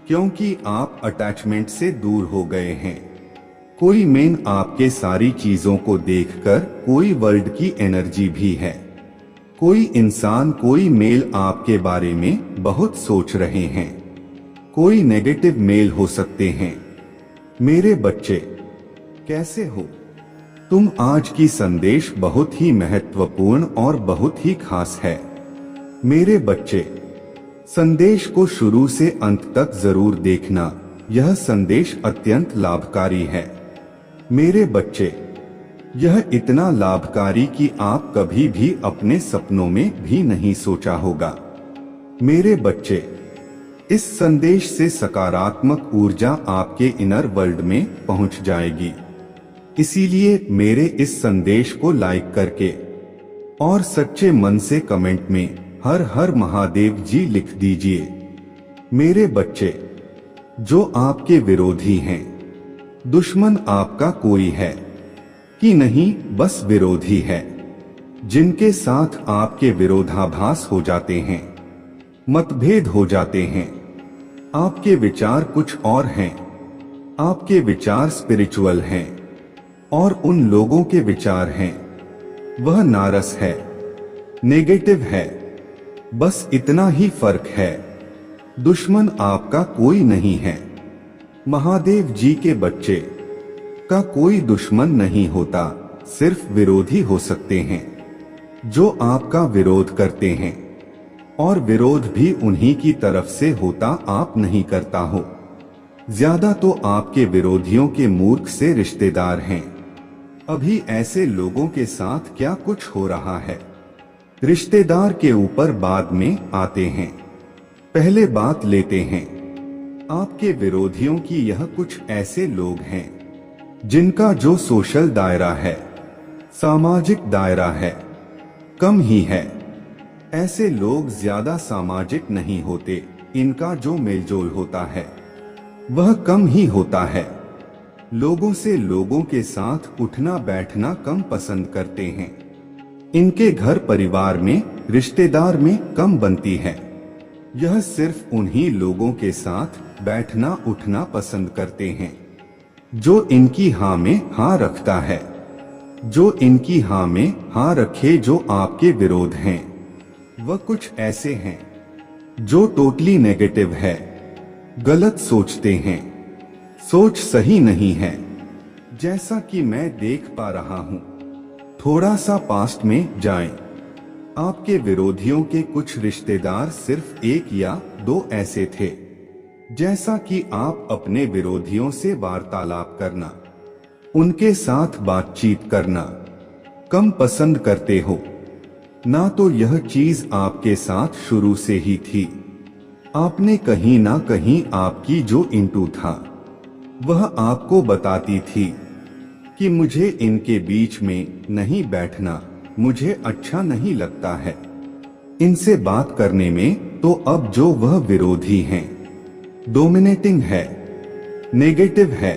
क्योंकि आप अटैचमेंट से दूर हो गए हैं। कोई मेन आपके सारी चीजों को देखकर, कोई वर्ल्ड की एनर्जी भी है, कोई इंसान, कोई मेल आपके बारे में बहुत सोच रहे हैं, कोई नेगेटिव मेल हो सकते हैं। मेरे बच्चे कैसे हो तुम? आज की संदेश बहुत ही महत्वपूर्ण और बहुत ही खास है। मेरे बच्चे, संदेश को शुरू से अंत तक जरूर देखना, यह संदेश अत्यंत लाभकारी है। मेरे बच्चे, यह इतना लाभकारी कि आप कभी भी अपने सपनों में भी नहीं सोचा होगा। मेरे बच्चे, इस संदेश से सकारात्मक ऊर्जा आपके इनर वर्ल्ड में पहुंच जाएगी। इसीलिए मेरे इस संदेश को लाइक करके और सच्चे मन से कमेंट में हर हर महादेव जी लिख दीजिए। मेरे बच्चे, जो आपके विरोधी हैं, दुश्मन आपका कोई है कि नहीं, बस विरोधी है, जिनके साथ आपके विरोधाभास हो जाते हैं, मतभेद हो जाते हैं। आपके विचार कुछ और हैं, आपके विचार स्पिरिचुअल हैं और उन लोगों के विचार हैं वह नारस है, नेगेटिव है। बस इतना ही फर्क है, दुश्मन आपका कोई नहीं है। महादेव जी के बच्चे का कोई दुश्मन नहीं होता, सिर्फ विरोधी हो सकते हैं जो आपका विरोध करते हैं, और विरोध भी उन्हीं की तरफ से होता, आप नहीं करता हो। ज्यादा तो आपके विरोधियों के मूर्ख से रिश्तेदार हैं। अभी ऐसे लोगों के साथ क्या कुछ हो रहा है, रिश्तेदार के ऊपर बाद में आते हैं, पहले बात लेते हैं। आपके विरोधियों की यह कुछ ऐसे लोग हैं जिनका जो सोशल दायरा है, सामाजिक दायरा है, कम ही है। ऐसे लोग ज्यादा सामाजिक नहीं होते, इनका जो मेलजोल होता है वह कम ही होता है। लोगों से लोगों के साथ उठना बैठना कम पसंद करते हैं। इनके घर परिवार में, रिश्तेदार में कम बनती है। यह सिर्फ उन्हीं लोगों के साथ बैठना उठना पसंद करते हैं जो इनकी हाँ में हाँ रखता है, जो इनकी हाँ में हाँ रखे। जो आपके विरोध हैं वह कुछ ऐसे हैं जो टोटली नेगेटिव है, गलत सोचते हैं, सोच सही नहीं है। जैसा कि मैं देख पा रहा हूं, थोड़ा सा पास्ट में जाएं। आपके विरोधियों के कुछ रिश्तेदार सिर्फ 1 या 2 ऐसे थे। जैसा कि आप अपने विरोधियों से वार्तालाप करना, उनके साथ बातचीत करना कम पसंद करते हो, ना तो यह चीज आपके साथ शुरू से ही थी। आपने कहीं ना कहीं आपकी जो इंटू था वह आपको बताती थी कि मुझे इनके बीच में नहीं बैठना, मुझे अच्छा नहीं लगता है इनसे बात करने में। तो अब जो वह विरोधी हैं, डोमिनेटिंग है, नेगेटिव है,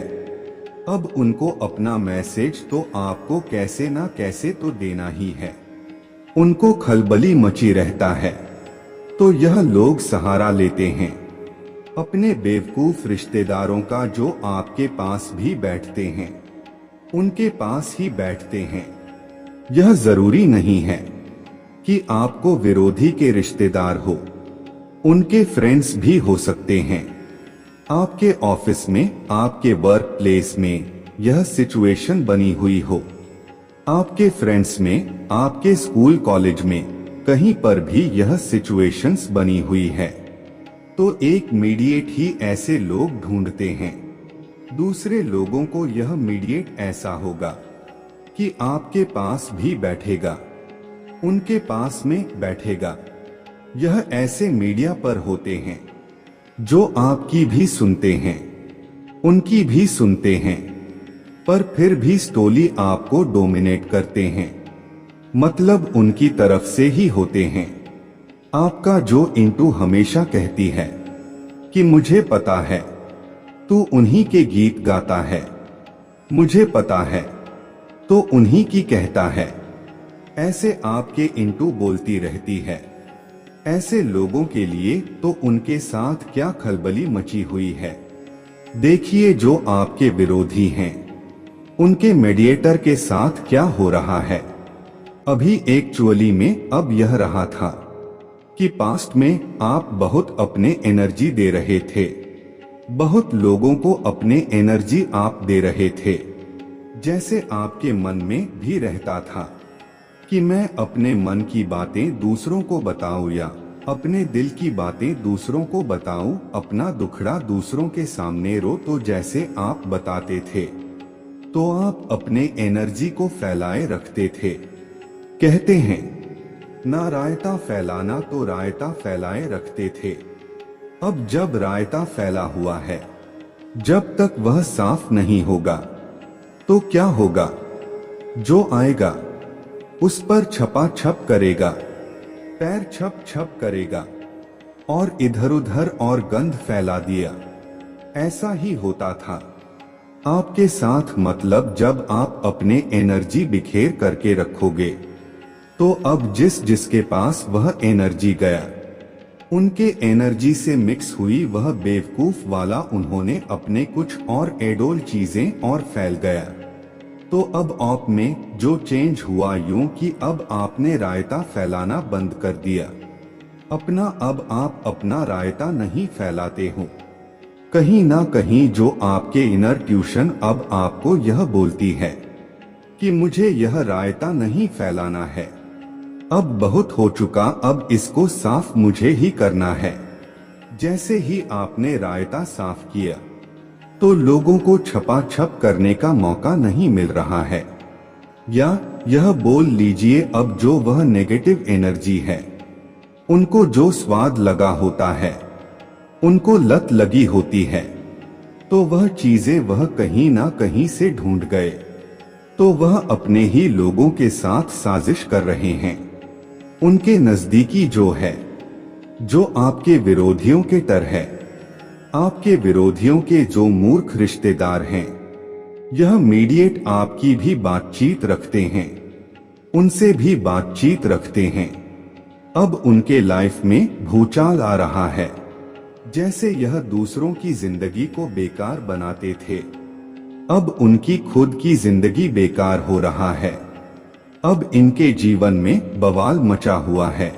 अब उनको अपना मैसेज तो आपको कैसे ना कैसे तो देना ही है। उनको खलबली मची रहता है, तो यह लोग सहारा लेते हैं अपने बेवकूफ रिश्तेदारों का, जो आपके पास भी बैठते हैं, उनके पास ही बैठते हैं। यह जरूरी नहीं है कि आपको विरोधी के रिश्तेदार हो, उनके फ्रेंड्स भी हो सकते हैं। आपके ऑफिस में, आपके वर्क प्लेस में यह सिचुएशन बनी हुई हो, आपके फ्रेंड्स में, आपके स्कूल कॉलेज में, कहीं पर भी यह सिचुएशंस बनी हुई है, तो एक मीडिएट ही ऐसे लोग ढूंढते हैं। दूसरे लोगों को यह मीडिएट ऐसा होगा कि आपके पास भी बैठेगा, उनके पास में बैठेगा। यह ऐसे मीडिया पर होते हैं जो आपकी भी सुनते हैं, उनकी भी सुनते हैं, पर फिर भी स्टोली आपको डोमिनेट करते हैं, मतलब उनकी तरफ से ही होते हैं। आपका जो इंटू हमेशा कहती है कि मुझे पता है तू उन्हीं के गीत गाता है, मुझे पता है तो उन्हीं की कहता है, ऐसे आपके इंटू बोलती रहती है। ऐसे लोगों के लिए तो उनके साथ क्या खलबली मची हुई है। देखिए जो आपके विरोधी हैं, उनके मीडिएटर के साथ क्या हो रहा है। अभी एक्चुअली में अब यह रहा था कि पास्ट में आप बहुत अपने एनर्जी दे रहे थे, बहुत लोगों को अपने एनर्जी आप दे रहे थे। जैसे आपके मन में भी रहता था कि मैं अपने मन की बातें दूसरों को बताऊं या अपने दिल की बातें दूसरों को बताऊं, अपना दुखड़ा दूसरों के सामने रो, तो जैसे आप बताते थे तो आप अपने एनर्जी को फैलाए रखते थे। कहते हैं ना रायता फैलाना, तो रायता फैलाए रखते थे। अब जब रायता फैला हुआ है, जब तक वह साफ नहीं होगा तो क्या होगा, जो आएगा उस पर छपा छप करेगा, पैर छप छप करेगा और इधर उधर और गंध फैला दिया। ऐसा ही होता था आपके साथ। मतलब जब आप अपने एनर्जी बिखेर करके रखोगे तो अब जिसके पास वह एनर्जी गया, उनके एनर्जी से मिक्स हुई वह बेवकूफ वाला, उन्होंने अपने कुछ और एडोल चीजें और फैल गया। तो अब आप में जो चेंज हुआ यूं कि अब आपने रायता फैलाना बंद कर दिया अपना। अब आप अपना रायता नहीं फैलाते हो। कहीं ना कहीं जो आपके इनर ट्यूशन अब आपको यह बोलती है कि मुझे यह रायता नहीं फैलाना है, अब बहुत हो चुका, अब इसको साफ मुझे ही करना है। जैसे ही आपने रायता साफ किया तो लोगों को छपा छप करने का मौका नहीं मिल रहा है। या यह बोल लीजिए अब जो वह नेगेटिव एनर्जी है, उनको जो स्वाद लगा होता है, उनको लत लगी होती है, तो वह चीजें वह कहीं ना कहीं से ढूंढ गए, तो वह अपने ही लोगों के साथ साजिश कर रहे हैं। उनके नजदीकी जो है, जो आपके विरोधियों के तरह है, आपके विरोधियों के जो मूर्ख रिश्तेदार हैं, यह मीडिएट आपकी भी बातचीत रखते हैं, उनसे भी बातचीत रखते हैं। अब उनके लाइफ में भूचाल आ रहा है। जैसे यह दूसरों की जिंदगी को बेकार बनाते थे, अब उनकी खुद की जिंदगी बेकार हो रहा है। अब इनके जीवन में बवाल मचा हुआ है।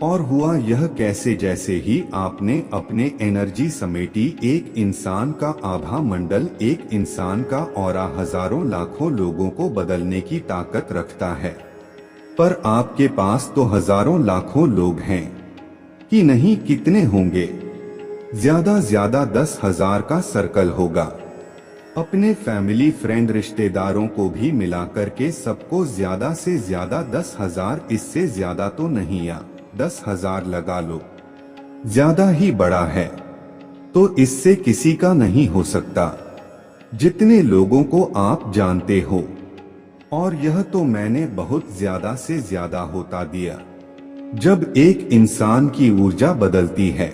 और हुआ यह कैसे, जैसे ही आपने अपने एनर्जी समेटी, एक इंसान का आभा मंडल, एक इंसान का ऑरा हजारों लाखों लोगों को बदलने की ताकत रखता है। पर आपके पास तो हजारों लाखों लोग हैं कि नहीं, कितने होंगे? ज्यादा 10,000 का सर्कल होगा। अपने फैमिली फ्रेंड रिश्तेदारों को भी मिलाकर के सबको ज्यादा से ज्यादा 10,000, इससे ज्यादा तो नहीं, या 10,000 लगा लो, ज्यादा ही बड़ा है, तो इससे किसी का नहीं हो सकता जितने लोगों को आप जानते हो। और यह तो मैंने बहुत ज्यादा से ज्यादा होता दिया। जब एक इंसान की ऊर्जा बदलती है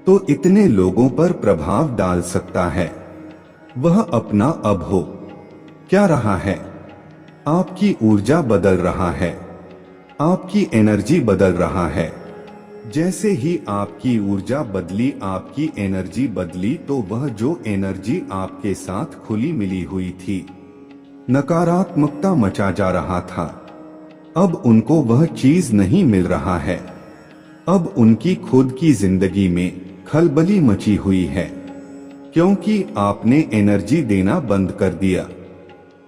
तो इतने लोगों पर प्रभाव डाल सकता है। वह अपना अब हो क्या रहा है, आपकी ऊर्जा बदल रहा है, आपकी एनर्जी बदल रहा है। जैसे ही आपकी ऊर्जा बदली, आपकी एनर्जी बदली, तो वह जो एनर्जी आपके साथ खुली मिली हुई थी, नकारात्मकता मचा जा रहा था, अब उनको वह चीज नहीं मिल रहा है। अब उनकी खुद की जिंदगी में खलबली मची हुई है, क्योंकि आपने एनर्जी देना बंद कर दिया।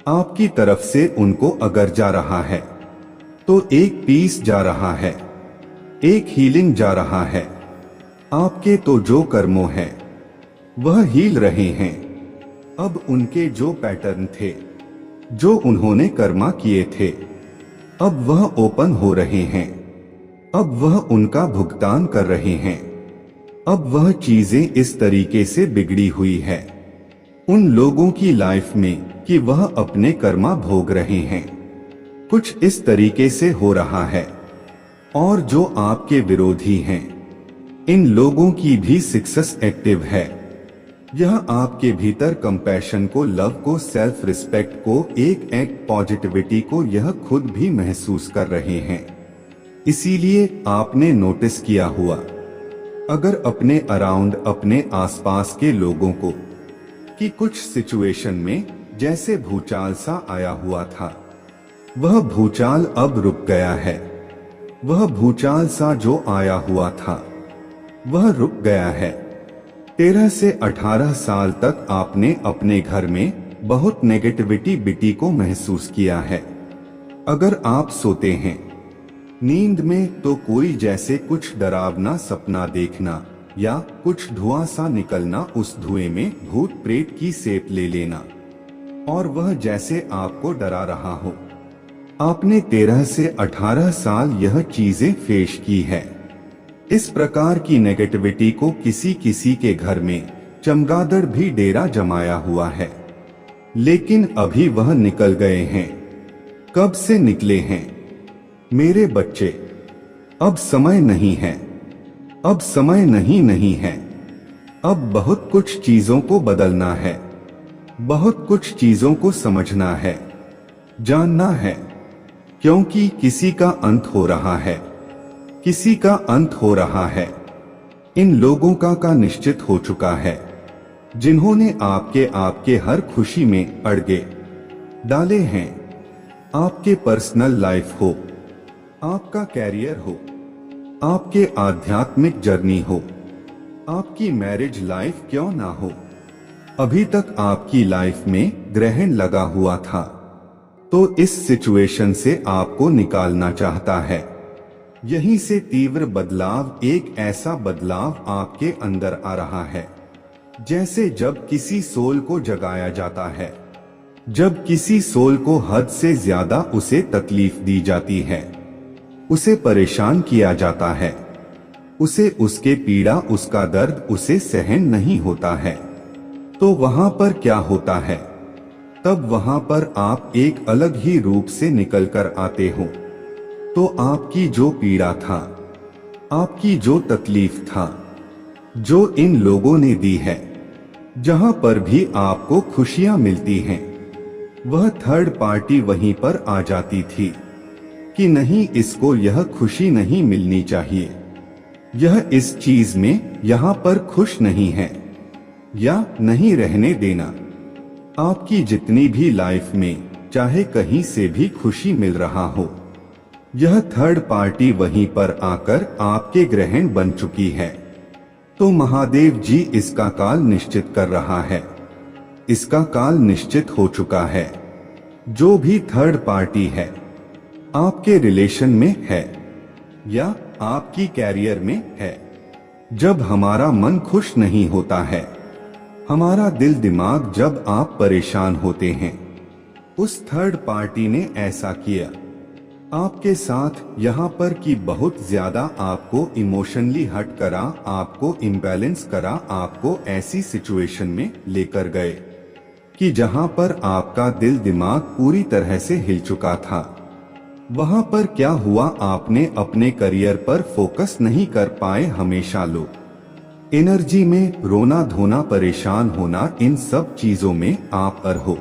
आपकी तरफ से उनको अगर जा रहा है तो एक पीस जा रहा है, एक हीलिंग जा रहा है। आपके तो जो कर्मों है वह हील रहे हैं। अब उनके जो पैटर्न थे, जो उन्होंने कर्मा किए थे, अब वह ओपन हो रहे हैं। अब वह उनका भुगतान कर रहे हैं। अब वह चीजें इस तरीके से बिगड़ी हुई है उन लोगों की लाइफ में कि वह अपने कर्मा भोग रहे हैं। कुछ इस तरीके से हो रहा है। और जो आपके विरोधी हैं, इन लोगों की भी सक्सेस एक्टिव है। यह आपके भीतर कंपैशन को, लव को, सेल्फ रिस्पेक्ट को, एक एक्ट पॉजिटिविटी को यह खुद भी महसूस कर रहे हैं। इसीलिए आपने नोटिस किया हुआ, अगर अपने अराउंड, अपने आसपास के लोगों को कि कुछ सिचुएशन में जैसे भूचाल सा आया हुआ था, वह भूचाल अब रुक गया है। वह भूचाल सा जो आया हुआ था वह रुक गया है। 13 से 18 साल तक आपने अपने घर में बहुत नेगेटिविटी बिटी को महसूस किया है। अगर आप सोते हैं नींद में तो कोई जैसे कुछ डरावना सपना देखना या कुछ धुआं सा निकलना, उस धुएं में भूत प्रेत की सेप ले लेना और वह जैसे आपको डरा रहा हो। आपने 13 से 18 साल यह चीजें फेस की है। इस प्रकार की नेगेटिविटी को किसी किसी के घर में चमगादड़ भी डेरा जमाया हुआ है, लेकिन अभी वह निकल गए हैं। कब से निकले हैं मेरे बच्चे? अब समय नहीं है, अब समय नहीं है। अब बहुत कुछ चीजों को बदलना है, बहुत कुछ चीजों को समझना है, जानना है, क्योंकि किसी का अंत हो रहा है, किसी का अंत हो रहा है। इन लोगों का निश्चित हो चुका है, जिन्होंने आपके हर खुशी में अड़गे डाले हैं। आपके पर्सनल लाइफ हो, आपका कैरियर हो, आपके आध्यात्मिक जर्नी हो, आपकी मैरिज लाइफ क्यों ना हो, अभी तक आपकी लाइफ में ग्रहण लगा हुआ था, तो इस सिचुएशन से आपको निकालना चाहता है। यहीं से तीव्र बदलाव, एक ऐसा बदलाव आपके अंदर आ रहा है जैसे जब किसी सोल को जगाया जाता है, जब किसी सोल को हद से ज्यादा उसे तकलीफ दी जाती है, उसे परेशान किया जाता है, उसे उसके पीड़ा, उसका दर्द उसे सहन नहीं होता है, तो वहां पर क्या होता है, तब वहां पर आप एक अलग ही रूप से निकल कर आते हो। तो आपकी जो पीड़ा था, आपकी जो तकलीफ था, जो इन लोगों ने दी है, जहां पर भी आपको खुशियां मिलती हैं, वह थर्ड पार्टी वहीं पर आ जाती थी कि नहीं, इसको यह खुशी नहीं मिलनी चाहिए, यह इस चीज में यहां पर खुश नहीं है, या नहीं रहने देना। आपकी जितनी भी लाइफ में चाहे कहीं से भी खुशी मिल रहा हो, यह थर्ड पार्टी वहीं पर आकर आपके ग्रहण बन चुकी है। तो महादेव जी इसका काल निश्चित कर रहा है, इसका काल निश्चित हो चुका है। जो भी थर्ड पार्टी है, आपके रिलेशन में है या आपकी कैरियर में है, जब हमारा मन खुश नहीं होता है, हमारा दिल दिमाग जब आप परेशान होते हैं, उस थर्ड पार्टी ने ऐसा किया आपके साथ यहाँ पर कि बहुत ज्यादा आपको इमोशनली हर्ट करा, आपको इम्बैलेंस करा, आपको ऐसी सिचुएशन में लेकर गए कि जहाँ पर आपका दिल दिमाग पूरी तरह से हिल चुका था। वहां पर क्या हुआ, आपने अपने करियर पर फोकस नहीं कर पाए, हमेशा लो एनर्जी में रोना धोना, परेशान होना, इन सब चीजों में आप हो।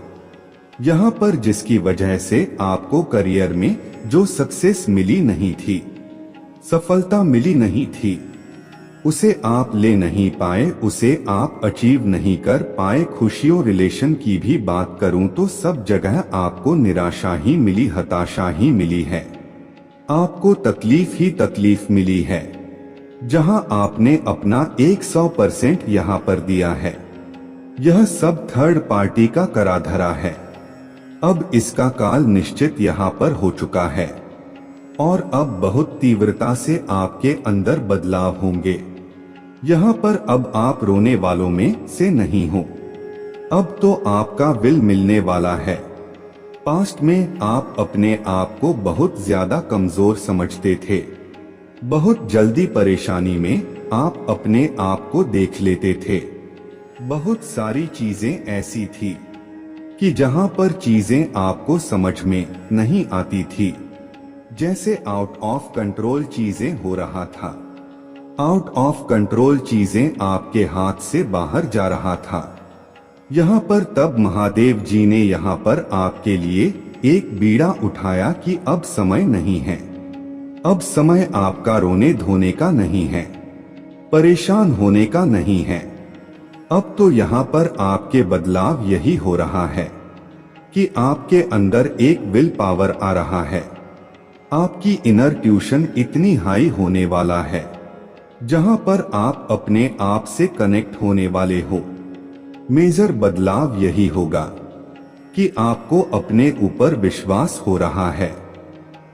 यहाँ पर जिसकी वजह से आपको करियर में जो सक्सेस मिली नहीं थी, सफलता मिली नहीं थी, उसे आप ले नहीं पाए, उसे आप अचीव नहीं कर पाए। खुशियों रिलेशन की भी बात करूं तो सब जगह आपको निराशा ही मिली, हताशा ही मिली है, आपको तकलीफ ही तकलीफ मिली है। जहां आपने अपना 100% यहाँ पर दिया है, यह सब थर्ड पार्टी का करा धरा है। अब इसका काल निश्चित यहाँ पर हो चुका है और अब बहुत तीव्रता से आपके अंदर बदलाव होंगे। यहाँ पर अब आप रोने वालों में से नहीं हो, अब तो आपका विल मिलने वाला है। पास्ट में आप अपने आप को बहुत ज्यादा कमजोर समझते थे, बहुत जल्दी परेशानी में आप अपने आप को देख लेते थे। बहुत सारी चीजें ऐसी थी कि जहां पर चीजें आपको समझ में नहीं आती थी, जैसे आउट ऑफ कंट्रोल चीजें हो रहा था, आउट ऑफ कंट्रोल चीजें आपके हाथ से बाहर जा रहा था। यहाँ पर तब महादेव जी ने यहाँ पर आपके लिए एक बीड़ा उठाया कि अब समय नहीं है, अब समय आपका रोने धोने का नहीं है, परेशान होने का नहीं है। अब तो यहाँ पर आपके बदलाव यही हो रहा है कि आपके अंदर एक विल पावर आ रहा है, आपकी इनर ट्यूशन इतनी हाई होने वाला है, जहाँ पर आप अपने आप से कनेक्ट होने वाले हो। मेजर बदलाव यही होगा कि आपको अपने ऊपर विश्वास हो रहा है,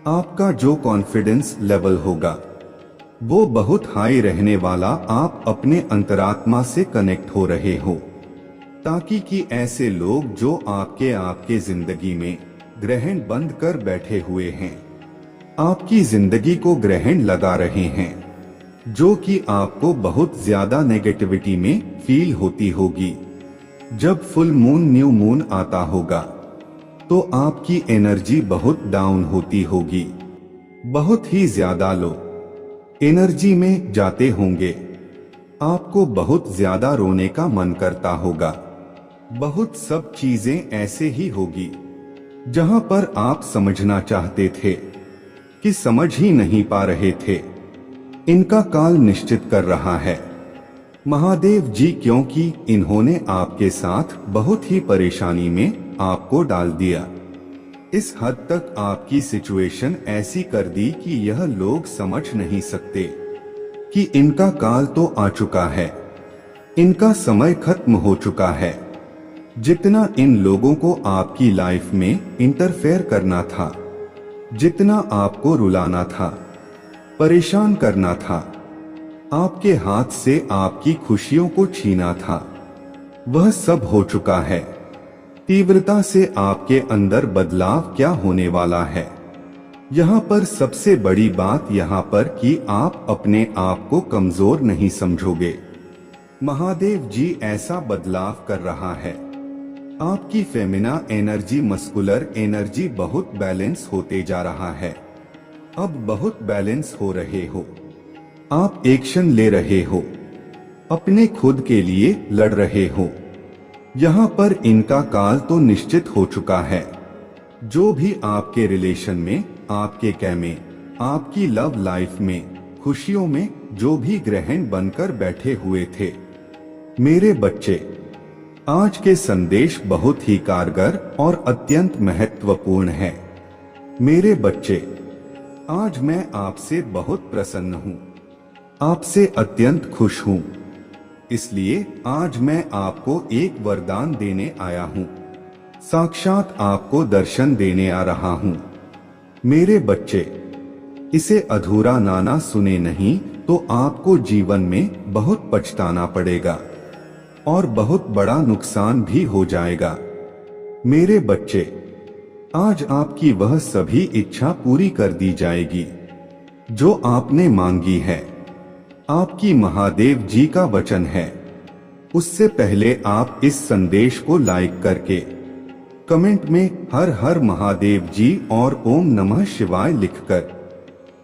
आपका जो कॉन्फिडेंस लेवल होगा वो बहुत हाई रहने वाला, आप अपने अंतरात्मा से कनेक्ट हो रहे हो, ताकि कि ऐसे लोग जो आपके जिंदगी में ग्रहण बंद कर बैठे हुए हैं, आपकी जिंदगी को ग्रहण लगा रहे हैं, जो कि आपको बहुत ज्यादा नेगेटिविटी में फील होती होगी। जब फुल मून न्यू मून आता होगा तो आपकी एनर्जी बहुत डाउन होती होगी, बहुत ही ज्यादा लो एनर्जी में जाते होंगे, आपको बहुत ज्यादा रोने का मन करता होगा, बहुत सब चीजें ऐसे ही होगी जहां पर आप समझना चाहते थे कि समझ ही नहीं पा रहे थे। इनका काल निश्चित कर रहा है महादेव जी, क्योंकि इन्होंने आपके साथ बहुत ही परेशानी में आपको डाल दिया। इस हद तक आपकी सिचुएशन ऐसी कर दी कि यह लोग समझ नहीं सकते कि इनका काल तो आ चुका है, इनका समय खत्म हो चुका है। जितना इन लोगों को आपकी लाइफ में इंटरफेयर करना था, जितना आपको रुलाना था, परेशान करना था, आपके हाथ से आपकी खुशियों को छीना था, वह सब हो चुका है। तीव्रता से आपके अंदर बदलाव क्या होने वाला है, यहाँ पर सबसे बड़ी बात यहाँ पर कि आप अपने आप को कमजोर नहीं समझोगे, महादेव जी ऐसा बदलाव कर रहा है। आपकी फेमिना एनर्जी, मस्कुलर एनर्जी बहुत बैलेंस होते जा रहा है। अब बहुत बैलेंस हो रहे हो। आप एक्शन ले रहे हो, अपने खुद के लिए लड़ रहे हो। यहाँ पर इनका काल तो निश्चित हो चुका है। जो भी आपके रिलेशन में, आपके कैम में, आपकी लव लाइफ में, खुशियों में जो भी ग्रहण बनकर बैठे हुए थे, मेरे बच्चे, आज के संदेश बहुत ही कारगर और अत्यंत महत्वपूर्ण है। मेरे बच्चे, आज मैं आपसे बहुत प्रसन्न हूँ, आपसे अत्यंत खुश हूँ। इसलिए आज मैं आपको एक वरदान देने आया हूँ, साक्षात आपको दर्शन देने आ रहा हूँ। मेरे बच्चे, इसे अधूरा ना सुने नहीं तो आपको जीवन में बहुत पछताना पड़ेगा और बहुत बड़ा नुकसान भी हो जाएगा। मेरे बच्चे, आज आपकी वह सभी इच्छा पूरी कर दी जाएगी जो आपने मांगी है। आपकी महादेव जी का वचन है। उससे पहले आप इस संदेश को लाइक करके कमेंट में हर हर महादेव जी और ओम नमः शिवाय लिखकर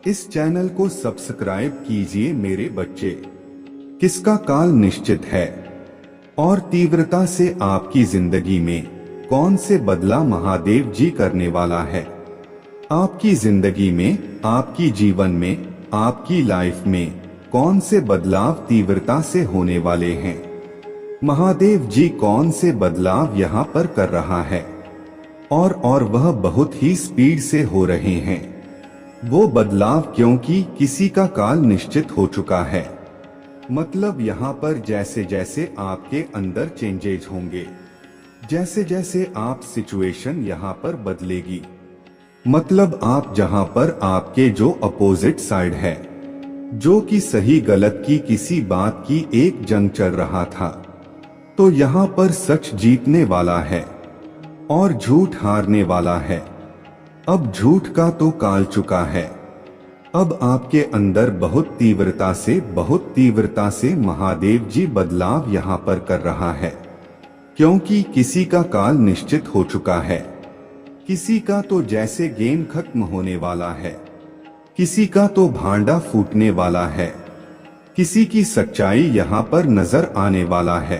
इस चैनल को सब्सक्राइब कीजिए। मेरे बच्चे, किसका काल निश्चित है और तीव्रता से आपकी जिंदगी में कौन से बदला महादेव जी करने वाला है। आपकी जिंदगी में, आपकी जीवन में, आपकी लाइफ में कौन से बदलाव तीव्रता से होने वाले हैं। महादेव जी कौन से बदलाव यहाँ पर कर रहा है और वह बहुत ही स्पीड से हो रहे हैं। वो बदलाव क्योंकि किसी का काल निश्चित हो चुका है। मतलब यहाँ पर जैसे जैसे आपके अंदर चेंजेज होंगे, जैसे जैसे आप सिचुएशन यहाँ पर बदलेगी, मतलब आप जहाँ पर आपके जो अपोजिट साइड है, जो कि सही गलत की किसी बात की एक जंग चल रहा था, तो यहाँ पर सच जीतने वाला है और झूठ हारने वाला है। अब झूठ का तो काल चुका है। अब आपके अंदर बहुत तीव्रता से महादेव जी बदलाव यहाँ पर कर रहा है, क्योंकि किसी का काल निश्चित हो चुका है। किसी का तो जैसे गेम खत्म होने वाला है, किसी का तो भांडा फूटने वाला है, किसी की सच्चाई यहाँ पर नजर आने वाला है।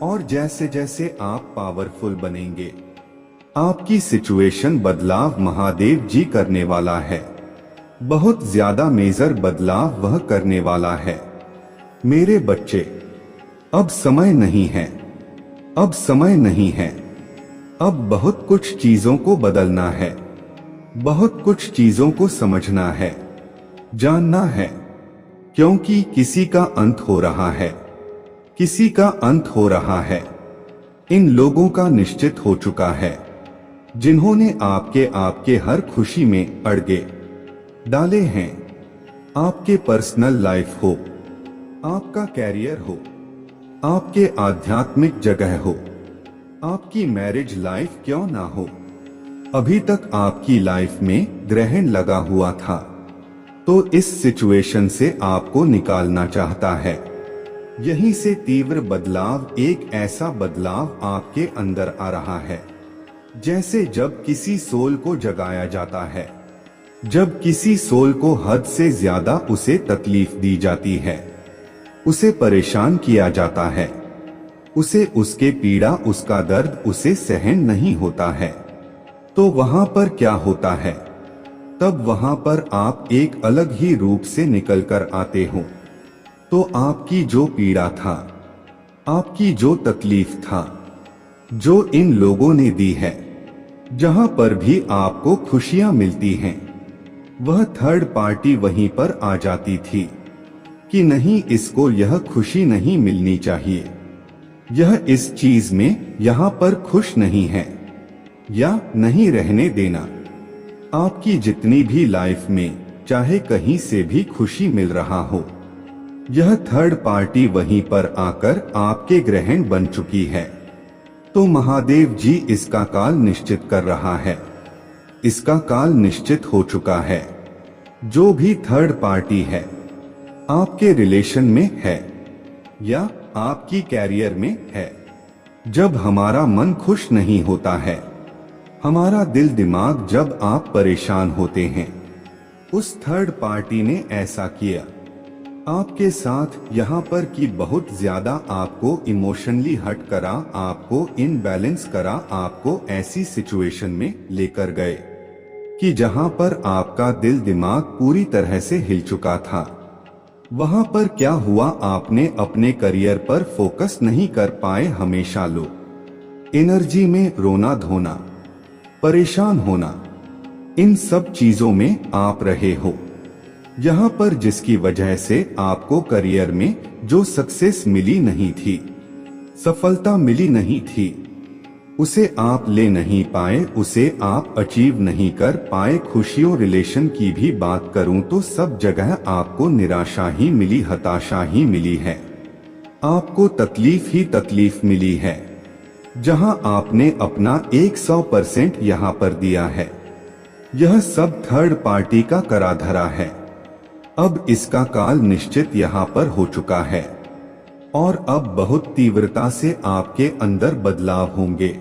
और जैसे जैसे आप पावरफुल बनेंगे, आपकी सिचुएशन बदलाव महादेव जी करने वाला है। बहुत ज्यादा मेजर बदलाव वह करने वाला है। मेरे बच्चे, अब समय नहीं है, अब समय नहीं है। अब बहुत कुछ चीजों को बदलना है, बहुत कुछ चीजों को समझना है, जानना है, क्योंकि किसी का अंत हो रहा है, किसी का अंत हो रहा है। इन लोगों का निश्चित हो चुका है जिन्होंने आपके हर खुशी में अड़गे डाले हैं। आपके पर्सनल लाइफ हो, आपका कैरियर हो, आपके आध्यात्मिक जगह हो, आपकी मैरिज लाइफ क्यों ना हो, अभी तक आपकी लाइफ में ग्रहण लगा हुआ था, तो इस सिचुएशन से आपको निकालना चाहता है। यहीं से तीव्र बदलाव, एक ऐसा बदलाव आपके अंदर आ रहा है जैसे जब किसी सोल को जगाया जाता है, जब किसी सोल को हद से ज्यादा उसे तकलीफ दी जाती है, उसे परेशान किया जाता है, उसे उसके पीड़ा, उसका दर्द उसे सहन नहीं होता है, तो वहां पर क्या होता है? तब वहां पर आप एक अलग ही रूप से निकल कर आते हो। तो आपकी जो पीड़ा था, आपकी जो तकलीफ था, जो इन लोगों ने दी है, जहां पर भी आपको खुशियां मिलती हैं, वह थर्ड पार्टी वहीं पर आ जाती थी कि नहीं, इसको यह खुशी नहीं मिलनी चाहिए, यह इस चीज में यहां पर खुश नहीं है, या नहीं रहने देना। आपकी जितनी भी लाइफ में चाहे कहीं से भी खुशी मिल रहा हो, यह थर्ड पार्टी वहीं पर आकर आपके ग्रहण बन चुकी है। तो महादेव जी इसका काल निश्चित कर रहा है, इसका काल निश्चित हो चुका है। जो भी थर्ड पार्टी है, आपके रिलेशन में है या आपकी कैरियर में है। जब हमारा मन खुश नहीं होता है, हमारा दिल दिमाग जब आप परेशान होते हैं, उस थर्ड पार्टी ने ऐसा किया आपके साथ यहाँ पर कि बहुत ज्यादा आपको इमोशनली हर्ट करा, आपको इनबैलेंस करा, आपको ऐसी सिचुएशन में लेकर गए कि जहां पर आपका दिल दिमाग पूरी तरह से हिल चुका था। वहां पर क्या हुआ, आपने अपने करियर पर फोकस नहीं कर पाए, हमेशा लो एनर्जी में रोना धोना, परेशान होना, इन सब चीजों में आप रहे हो। यहाँ पर जिसकी वजह से आपको करियर में जो सक्सेस मिली नहीं थी, सफलता मिली नहीं थी, उसे आप ले नहीं पाए, उसे आप अचीव नहीं कर पाए। खुशियों रिलेशन की भी बात करूं तो सब जगह आपको निराशा ही मिली, हताशा ही मिली है, आपको तकलीफ ही तकलीफ मिली है। जहां आपने अपना 100% यहाँ पर दिया है, यह सब थर्ड पार्टी का करा धरा है। अब इसका काल निश्चित यहाँ पर हो चुका है और अब बहुत तीव्रता से आपके अंदर बदलाव होंगे।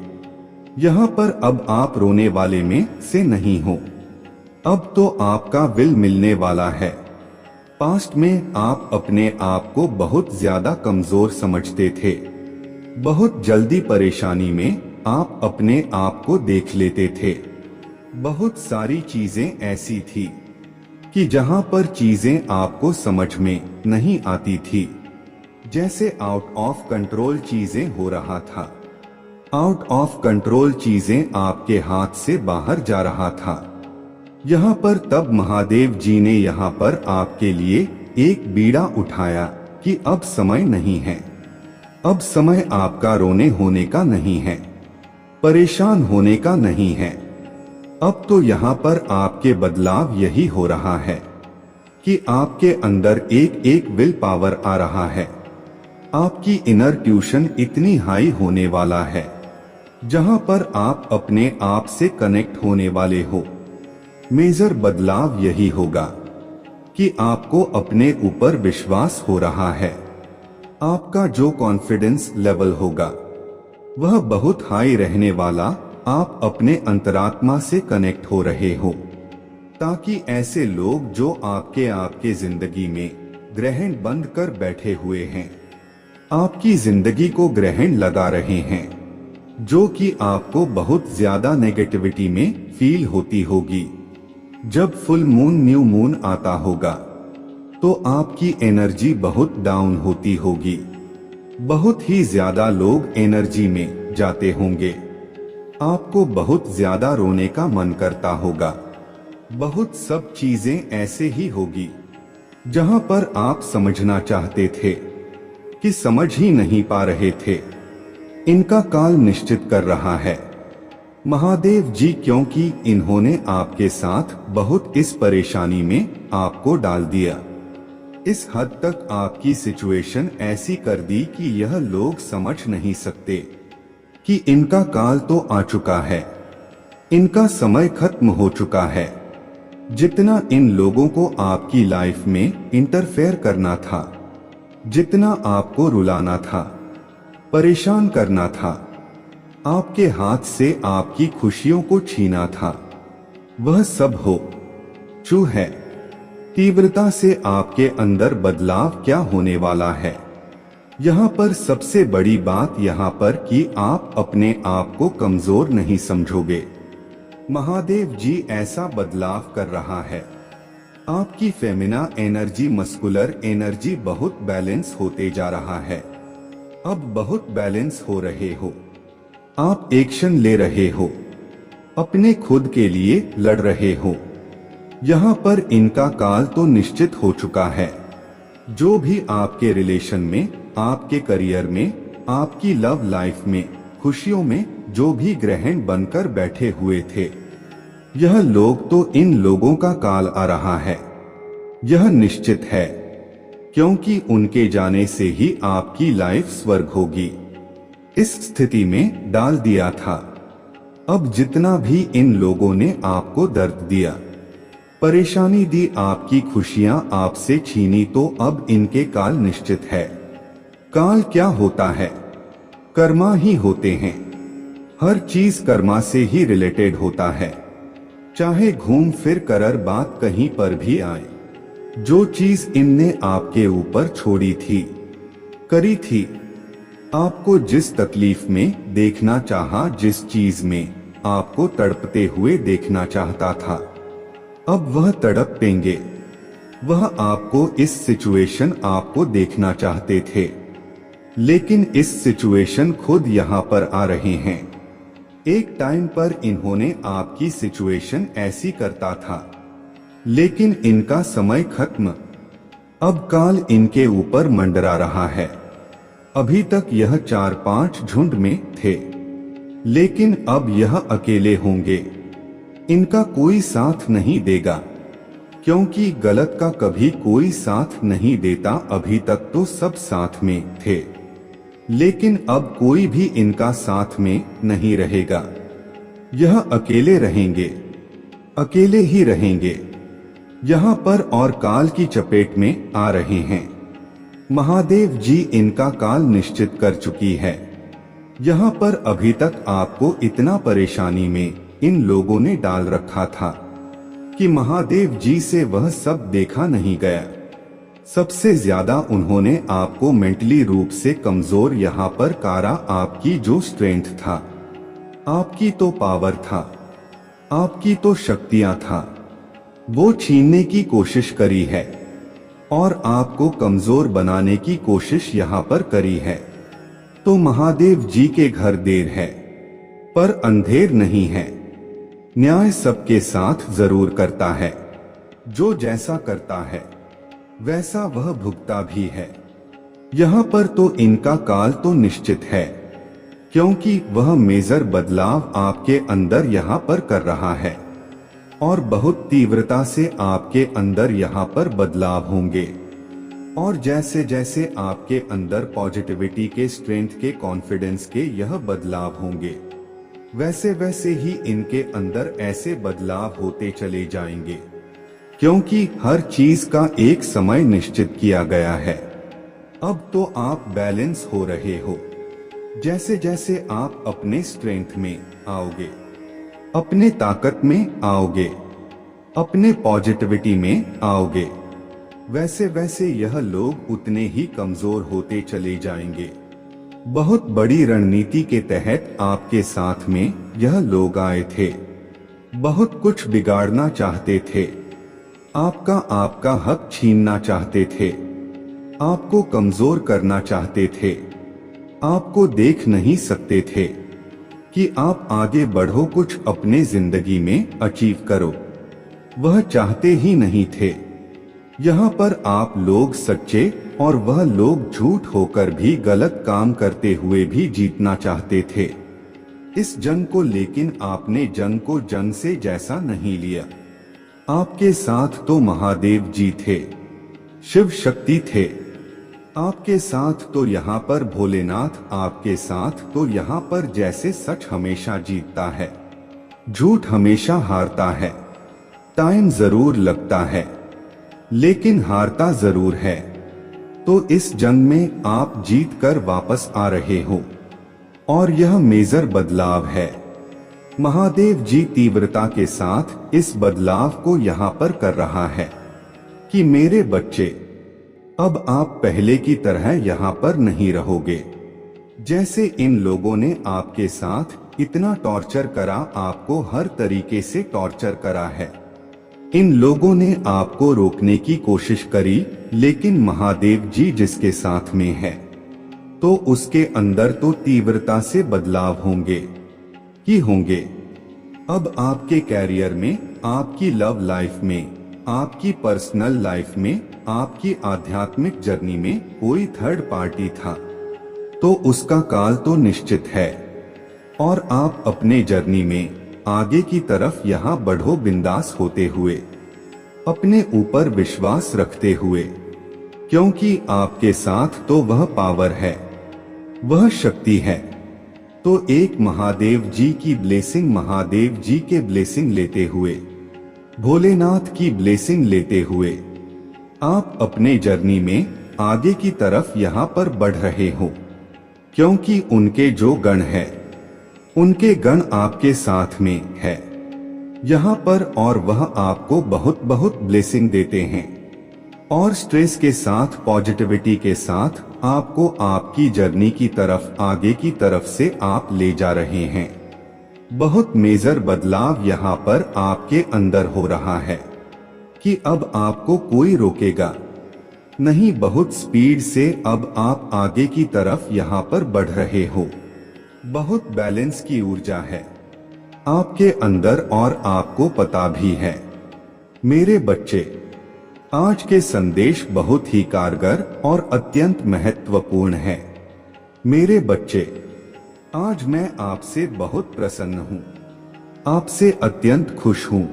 यहाँ पर अब आप रोने वाले में से नहीं हो, अब तो आपका विल मिलने वाला है। पास्ट में आप अपने आप को बहुत ज्यादा कमजोर समझते थे, बहुत जल्दी परेशानी में आप अपने आप को देख लेते थे। बहुत सारी चीजें ऐसी थी कि जहां पर चीजें आपको समझ में नहीं आती थी, जैसे आउट ऑफ कंट्रोल चीजें हो रहा था, आउट ऑफ कंट्रोल चीजें आपके हाथ से बाहर जा रहा था। यहाँ पर तब महादेव जी ने यहाँ पर आपके लिए एक बीड़ा उठाया कि अब समय नहीं है, अब समय आपका रोने होने का नहीं है, परेशान होने का नहीं है। अब तो यहाँ पर आपके बदलाव यही हो रहा है कि आपके अंदर एक एक विल पावर आ रहा है, आपकी इनर ट्यूशन इतनी हाई होने वाला है जहां पर आप अपने आप से कनेक्ट होने वाले हो। मेजर बदलाव यही होगा कि आपको अपने ऊपर विश्वास हो रहा है, आपका जो कॉन्फिडेंस लेवल होगा वह बहुत हाई रहने वाला, आप अपने अंतरात्मा से कनेक्ट हो रहे हो, ताकि ऐसे लोग जो आपके जिंदगी में ग्रहण बंद कर बैठे हुए हैं, आपकी जिंदगी को ग्रहण लगा रहे हैं, जो कि आपको बहुत ज्यादा नेगेटिविटी में फील होती होगी। जब फुल मून न्यू मून आता होगा तो आपकी एनर्जी बहुत डाउन होती होगी, बहुत ही ज्यादा लोग एनर्जी में जाते होंगे, आपको बहुत ज्यादा रोने का मन करता होगा, बहुत सब चीजें ऐसे ही होगी जहां पर आप समझना चाहते थे कि समझ ही नहीं पा रहे थे। इनका काल निश्चित कर रहा है महादेव जी, क्योंकि इन्होंने आपके साथ बहुत इस परेशानी में आपको डाल दिया, इस हद तक आपकी सिचुएशन ऐसी कर दी कि यह लोग समझ नहीं सकते कि इनका काल तो आ चुका है, इनका समय खत्म हो चुका है। जितना इन लोगों को आपकी लाइफ में इंटरफेयर करना था, जितना आपको रुलाना था, परेशान करना था, आपके हाथ से आपकी खुशियों को छीना था, वह सब हो चुका है। तीव्रता से आपके अंदर बदलाव क्या होने वाला है, यहाँ पर सबसे बड़ी बात यहाँ पर कि आप अपने आप को कमजोर नहीं समझोगे। महादेव जी ऐसा बदलाव कर रहा है, आपकी फेमिना एनर्जी, मस्कुलर एनर्जी बहुत बैलेंस होते जा रहा है। अब बहुत बैलेंस हो रहे हो, आप एक्शन ले रहे हो, अपने खुद के लिए लड़ रहे हो। यहाँ पर इनका काल तो निश्चित हो चुका है। जो भी आपके रिलेशन में, आपके करियर में, आपकी लव लाइफ में, खुशियों में जो भी ग्रहण बनकर बैठे हुए थे, यह लोग तो इन लोगों का काल आ रहा है, यह निश्चित है, क्योंकि उनके जाने से ही आपकी लाइफ स्वर्ग होगी। इस स्थिति में डाल दिया था। अब जितना भी इन लोगों ने आपको दर्द दिया, परेशानी दी, आपकी खुशियां आपसे छीनी, तो अब इनके काल निश्चित है। काल क्या होता है? कर्मा ही होते हैं। हर चीज कर्मा से ही रिलेटेड होता है, चाहे घूम फिर कर बात कहीं पर भी आए। जो चीज इनने आपके ऊपर छोड़ी थी, करी थी, आपको जिस तकलीफ में देखना चाहा, जिस चीज में आपको तड़पते हुए देखना चाहता था, अब वह तड़पेंगे। वह आपको इस सिचुएशन आपको देखना चाहते थे, लेकिन इस सिचुएशन खुद यहाँ पर आ रहे हैं। एक टाइम पर इन्होंने आपकी सिचुएशन ऐसी करता था, लेकिन इनका समय खत्म। अब काल इनके ऊपर मंडरा रहा है। अभी तक यह 4-5 झुंड में थे, लेकिन अब यह अकेले होंगे। इनका कोई साथ नहीं देगा, क्योंकि गलत का कभी कोई साथ नहीं देता। अभी तक तो सब साथ में थे, लेकिन अब कोई भी इनका साथ में नहीं रहेगा। यह अकेले रहेंगे, अकेले ही रहेंगे यहाँ पर, और काल की चपेट में आ रहे हैं। महादेव जी इनका काल निश्चित कर चुकी है। यहाँ पर अभी तक आपको इतना परेशानी में इन लोगों ने डाल रखा था कि महादेव जी से वह सब देखा नहीं गया। सबसे ज्यादा उन्होंने आपको मेंटली रूप से कमजोर यहाँ पर कारा। आपकी जो स्ट्रेंथ था, आपकी तो पावर था, आपकी तो शक्तियां था, वो छीनने की कोशिश करी है और आपको कमजोर बनाने की कोशिश यहाँ पर करी है। तो महादेव जी के घर देर है, पर अंधेर नहीं है। न्याय सबके साथ जरूर करता है। जो जैसा करता है वैसा वह भुगता भी है। यहाँ पर तो इनका काल तो निश्चित है, क्योंकि वह मेजर बदलाव आपके अंदर यहाँ पर कर रहा है, और बहुत तीव्रता से आपके अंदर यहाँ पर बदलाव होंगे। और जैसे जैसे आपके अंदर पॉजिटिविटी के, स्ट्रेंथ के, कॉन्फिडेंस के यह बदलाव होंगे, वैसे वैसे ही इनके अंदर ऐसे बदलाव होते चले जाएंगे, क्योंकि हर चीज का एक समय निश्चित किया गया है। अब तो आप बैलेंस हो रहे हो। जैसे जैसे आप अपने स्ट्रेंथ में आओगे, अपने ताकत में आओगे, अपने पॉजिटिविटी में आओगे, वैसे वैसे यह लोग उतने ही कमजोर होते चले जाएंगे। बहुत बड़ी रणनीति के तहत आपके साथ में यह लोग आए थे। बहुत कुछ बिगाड़ना चाहते थे, आपका हक छीनना चाहते थे, आपको कमजोर करना चाहते थे, आपको देख नहीं सकते थे कि आप आगे बढ़ो, कुछ अपने जिंदगी में अचीव करो। वह चाहते ही नहीं थे। यहाँ पर आप लोग सच्चे और वह लोग झूठ होकर भी गलत काम करते हुए भी जीतना चाहते थे इस जंग को, लेकिन आपने जंग को जंग से जैसा नहीं लिया। आपके साथ तो महादेव जी थे, शिव शक्ति थे, आपके साथ तो यहाँ पर भोलेनाथ, आपके साथ तो यहाँ पर जैसे सच हमेशा जीतता है, झूठ हमेशा हारता है। टाइम जरूर लगता है, लेकिन हारता जरूर है। तो इस जंग में आप जीत कर वापस आ रहे हो, और यह मेजर बदलाव है। महादेव जी तीव्रता के साथ इस बदलाव को यहाँ पर कर रहा है कि मेरे बच्चे, अब आप पहले की तरह यहाँ पर नहीं रहोगे। जैसे इन लोगों ने आपके साथ इतना टॉर्चर करा, आपको हर तरीके से टॉर्चर करा है, इन लोगों ने आपको रोकने की कोशिश करी, लेकिन महादेव जी जिसके साथ में है, तो उसके अंदर तो तीव्रता से बदलाव होंगे ही होंगे। अब आपके कैरियर में, आपकी लव लाइफ में, आपकी पर्सनल लाइफ में, आपकी आध्यात्मिक जर्नी में कोई थर्ड पार्टी था, तो उसका काल तो निश्चित है। और आप अपने जर्नी में आगे की तरफ यहाँ बढ़ो, बिंदास होते हुए, अपने ऊपर विश्वास रखते हुए, क्योंकि आपके साथ तो वह पावर है, वह शक्ति है। तो एक महादेव जी की ब्लेसिंग, महादेव जी के ब्लेसिंग लेते हुए, भोलेनाथ की ब्लेसिंग लेते हुए, आप अपने जर्नी में आगे की तरफ यहाँ पर बढ़ रहे हो, क्योंकि उनके जो गण है उनके गण आपके साथ में है यहाँ पर, और वह आपको बहुत बहुत ब्लेसिंग देते हैं और स्ट्रेस के साथ पॉजिटिविटी के साथ आपको आपकी जर्नी की तरफ, आगे की तरफ से आप ले जा रहे हैं। बहुत मेजर बदलाव यहाँ पर आपके अंदर हो रहा है कि अब आपको कोई रोकेगा नहीं, बहुत स्पीड से अब आप आगे की तरफ यहाँ पर बढ़ रहे हो। बहुत बैलेंस की ऊर्जा है आपके अंदर और आपको पता भी है। मेरे बच्चे, आज के संदेश बहुत ही कारगर और अत्यंत महत्वपूर्ण है। मेरे बच्चे, आज मैं आपसे बहुत प्रसन्न हूँ, आपसे अत्यंत खुश हूँ,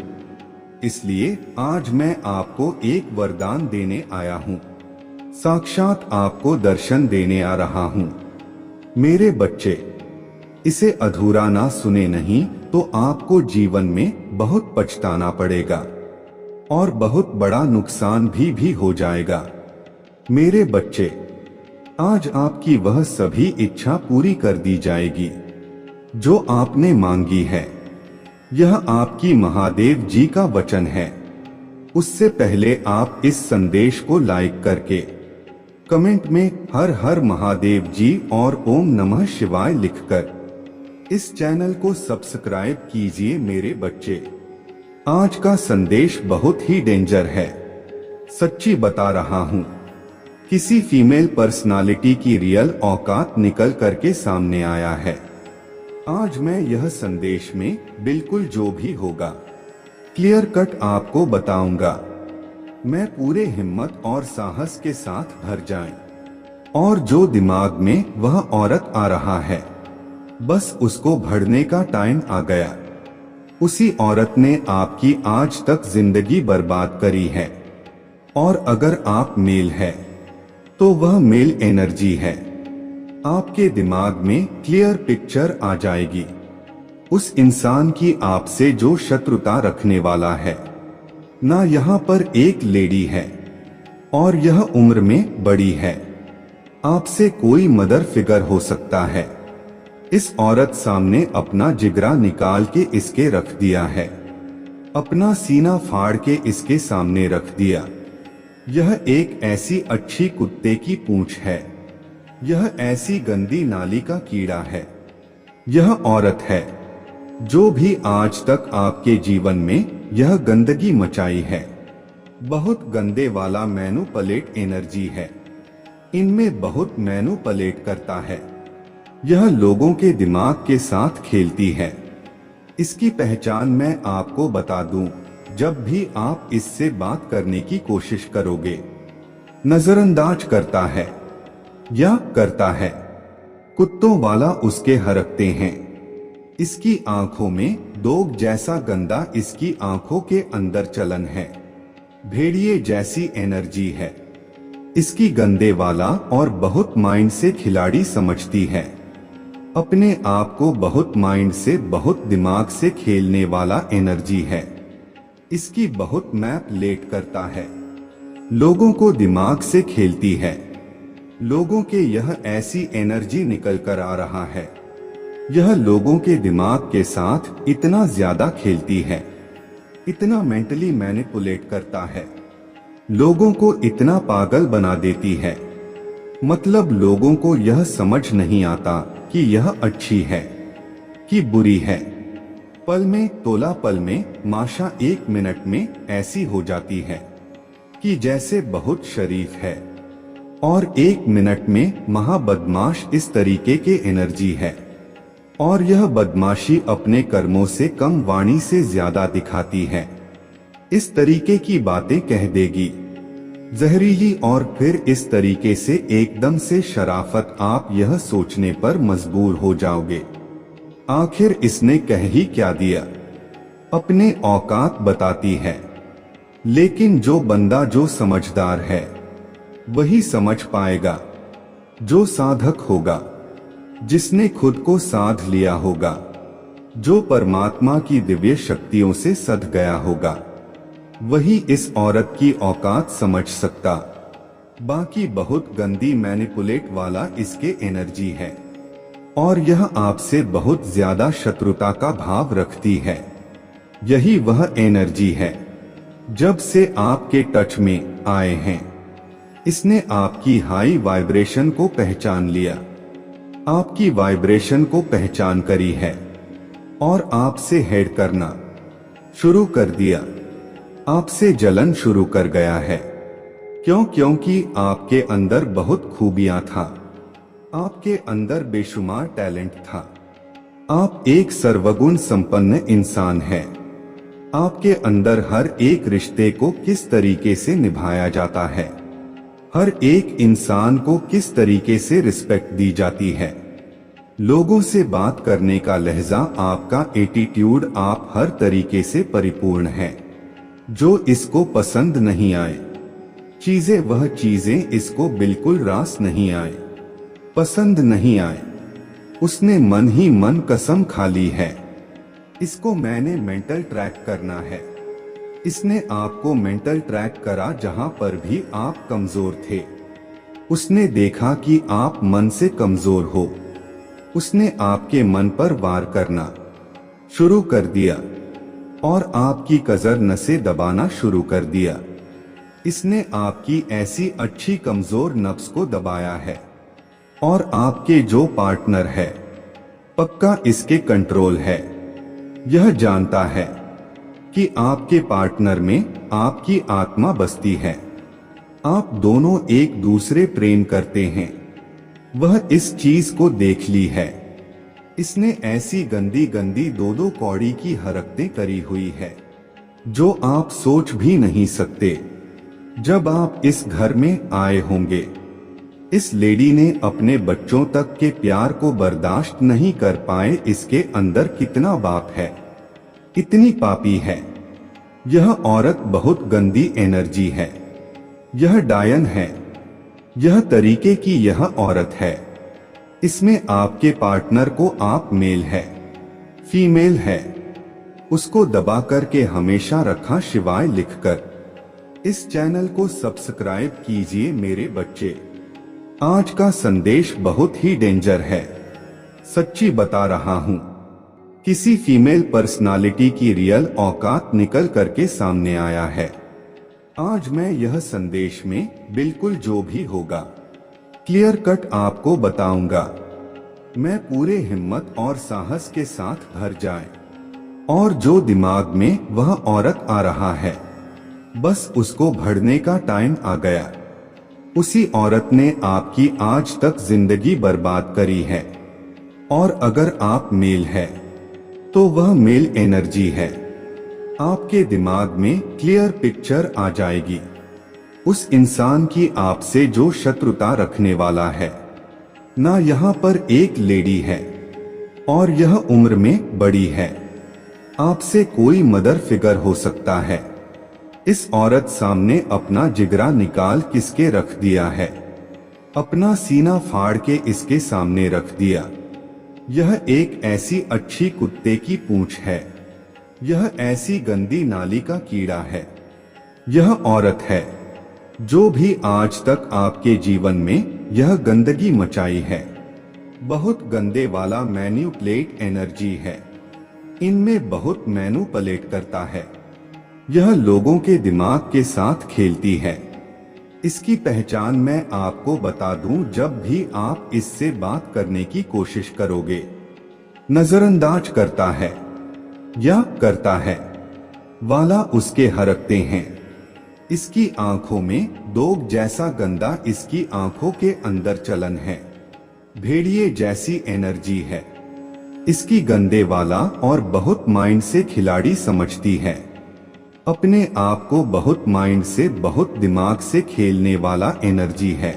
इसलिए आज मैं आपको एक वरदान देने आया हूँ, साक्षात आपको दर्शन देने आ रहा हूँ। मेरे बच्चे, इसे अधूरा ना सुने नहीं तो आपको जीवन में बहुत पछताना पड़ेगा और बहुत बड़ा नुकसान भी हो जाएगा। मेरे बच्चे, आज आपकी वह सभी इच्छा पूरी कर दी जाएगी जो आपने मांगी है। यह आपकी महादेव जी का वचन है। उससे पहले आप इस संदेश को लाइक करके कमेंट में हर हर महादेव जी और ओम नमः शिवाय लिखकर इस चैनल को सब्सक्राइब कीजिए। मेरे बच्चे, आज का संदेश बहुत ही डेंजर है, सच्ची बता रहा हूँ। किसी फीमेल पर्सनालिटी की रियल औकात निकल करके सामने आया है। आज मैं यह संदेश में बिल्कुल जो भी होगा क्लियर कट आपको बताऊंगा। मैं पूरे हिम्मत और साहस के साथ भर जाएं, और जो दिमाग में वह औरत आ रहा है बस उसको भरने का टाइम आ गया। उसी औरत ने आपकी आज तक जिंदगी बर्बाद करी है, और अगर आप मेल है तो वह मेल एनर्जी है। आपके दिमाग में क्लियर पिक्चर आ जाएगी उस इंसान की आपसे जो शत्रुता रखने वाला है। ना यहाँ पर एक लेडी है और यह उम्र में बड़ी है। आपसे कोई मदर फिगर हो सकता है। इस औरत सामने अपना जिगरा निकाल के इसके रख दिया है, अपना सीना फाड़ के इसके सामने रख दिया। यह एक ऐसी अच्छी कुत्ते की पूंछ है, यह ऐसी गंदी नाली का कीड़ा है। यह औरत है जो भी आज तक आपके जीवन में यह गंदगी मचाई है। बहुत गंदे वाला मैनुपलेट एनर्जी है, इनमें बहुत मैनुपलेट करता है। यह लोगों के दिमाग के साथ खेलती है। इसकी पहचान मैं आपको बता दूं, जब भी आप इससे बात करने की कोशिश करोगे, नजरअंदाज करता है या करता है। कुत्तों वाला उसके हरकते हैं। इसकी आंखों में दोग जैसा गंदा इसकी आंखों के अंदर चलन है। भेड़िए जैसी एनर्जी है इसकी गंदे वाला, और बहुत माइंड से खिलाड़ी समझती है। अपने आप को बहुत माइंड से, बहुत दिमाग से खेलने वाला एनर्जी है। इसकी बहुत मैप लेट करता है, लोगों को दिमाग से खेलती है। लोगों के यह ऐसी एनर्जी निकल कर आ रहा है। यह लोगों के दिमाग के साथ इतना ज्यादा खेलती है, इतना मेंटली मैनिपुलेट करता है, लोगों को इतना पागल बना देती है। मतलब लोगों को यह समझ नहीं आता कि यह अच्छी है कि बुरी है। पल में, तोला पल में, माशा 1 मिनट में ऐसी हो जाती है कि जैसे बहुत शरीफ है, और 1 मिनट में महाबदमाश इस तरीके के एनर्जी है। और यह बदमाशी अपने कर्मों से कम, वाणी से ज्यादा दिखाती है। इस तरीके की बातें कह देगी जहरीली, और फिर इस तरीके से एकदम से शराफत, आप यह सोचने पर मजबूर हो जाओगे आखिर इसने कह ही क्या दिया। अपने औकात बताती है। लेकिन जो बंदा जो समझदार है वही समझ पाएगा, जो साधक होगा, जिसने खुद को साध लिया होगा, जो परमात्मा की दिव्य शक्तियों से सध गया होगा, वही इस औरत की औकात समझ सकता। बाकी बहुत गंदी मैनिपुलेट वाला इसके एनर्जी है और यह आपसे बहुत ज्यादा शत्रुता का भाव रखती है। यही वह एनर्जी है जब से आपके टच में आए हैं। इसने आपकी हाई वाइब्रेशन को पहचान लिया, आपकी वाइब्रेशन को पहचान करी है और आपसे हेड करना शुरू कर दिया, आपसे जलन शुरू कर गया है। क्योंकि आपके अंदर बहुत खूबियां था, आपके अंदर बेशुमार टैलेंट था। आप एक सर्वगुण संपन्न इंसान हैं। आपके अंदर हर एक रिश्ते को किस तरीके से निभाया जाता है, हर एक इंसान को किस तरीके से रिस्पेक्ट दी जाती है, लोगों से बात करने का लहजा, आपका एटीट्यूड, आप हर तरीके से परिपूर्ण हैं। जो इसको पसंद नहीं आए चीजें, वह चीजें इसको बिल्कुल रास नहीं आए, पसंद नहीं आए, उसने मन ही मन कसम खा ली है। इसको मैंने मेंटल ट्रैक करना है। इसने आपको मेंटल ट्रैक करा जहां पर भी आप कमजोर थे। उसने देखा कि आप मन से कमजोर हो। उसने आपके मन पर वार करना शुरू कर दिया और आपकी कजर नसें दबाना शुरू कर दिया। इसने आपकी ऐसी अच्छी कमजोर नफ्स को दबाया है और आपके जो पार्टनर है पक्का इसके कंट्रोल है। यह जानता है कि आपके पार्टनर में आपकी आत्मा बसती है, आप दोनों एक दूसरे प्रेम करते हैं। वह इस चीज को देख ली है। इसने ऐसी गंदी गंदी दो कौड़ी की हरकतें करी हुई है जो आप सोच भी नहीं सकते। जब आप इस घर में आए होंगे, इस लेडी ने अपने बच्चों तक के प्यार को बर्दाश्त नहीं कर पाए। इसके अंदर कितना बाप है, कितनी पापी है। यह औरत बहुत गंदी एनर्जी है, यह डायन है, यह तरीके की यह औरत है। इसमें आपके पार्टनर को आप मेल है, फीमेल है, उसको दबा करके हमेशा रखा शिवाय लिखकर। इस चैनल को सब्सक्राइब कीजिए मेरे बच्चे। आज का संदेश बहुत ही डेंजर है, सच्ची बता रहा हूं। किसी फीमेल पर्सनालिटी की रियल औकात निकल करके सामने आया है। आज मैं यह संदेश में बिल्कुल जो भी होगा क्लियर कट आपको बताऊंगा। मैं पूरे हिम्मत और साहस के साथ भर जाए और जो दिमाग में वह औरत आ रहा है, बस उसको भरने का टाइम आ गया। उसी औरत ने आपकी आज तक जिंदगी बर्बाद करी है और अगर आप मेल है तो वह मेल एनर्जी है। आपके दिमाग में क्लियर पिक्चर आ जाएगी उस इंसान की आपसे जो शत्रुता रखने वाला है। ना यहाँ पर एक लेडी है और यह उम्र में बड़ी है। आपसे कोई मदर फिगर हो सकता है। इस औरत सामने अपना जिगरा निकाल किसके रख दिया है, अपना सीना फाड़ के इसके सामने रख दिया। यह एक ऐसी अच्छी कुत्ते की पूंछ है, यह ऐसी गंदी नाली का कीड़ा है। यह औरत है जो भी आज तक आपके जीवन में यह गंदगी मचाई है। बहुत गंदे वाला मैन्युपुलेट एनर्जी है, इनमें बहुत मैन्युपुलेट करता है। यह लोगों के दिमाग के साथ खेलती है। इसकी पहचान मैं आपको बता दूं, जब भी आप इससे बात करने की कोशिश करोगे, नजरअंदाज करता है या करता है वाला उसके हरकते हैं। इसकी आंखों में दोग जैसा गंदा इसकी आंखों के अंदर चलन है, भेड़िए जैसी एनर्जी है। इसकी गंदे वाला और बहुत माइंड से खिलाड़ी समझती है। अपने आप को बहुत माइंड से, बहुत दिमाग से खेलने वाला एनर्जी है।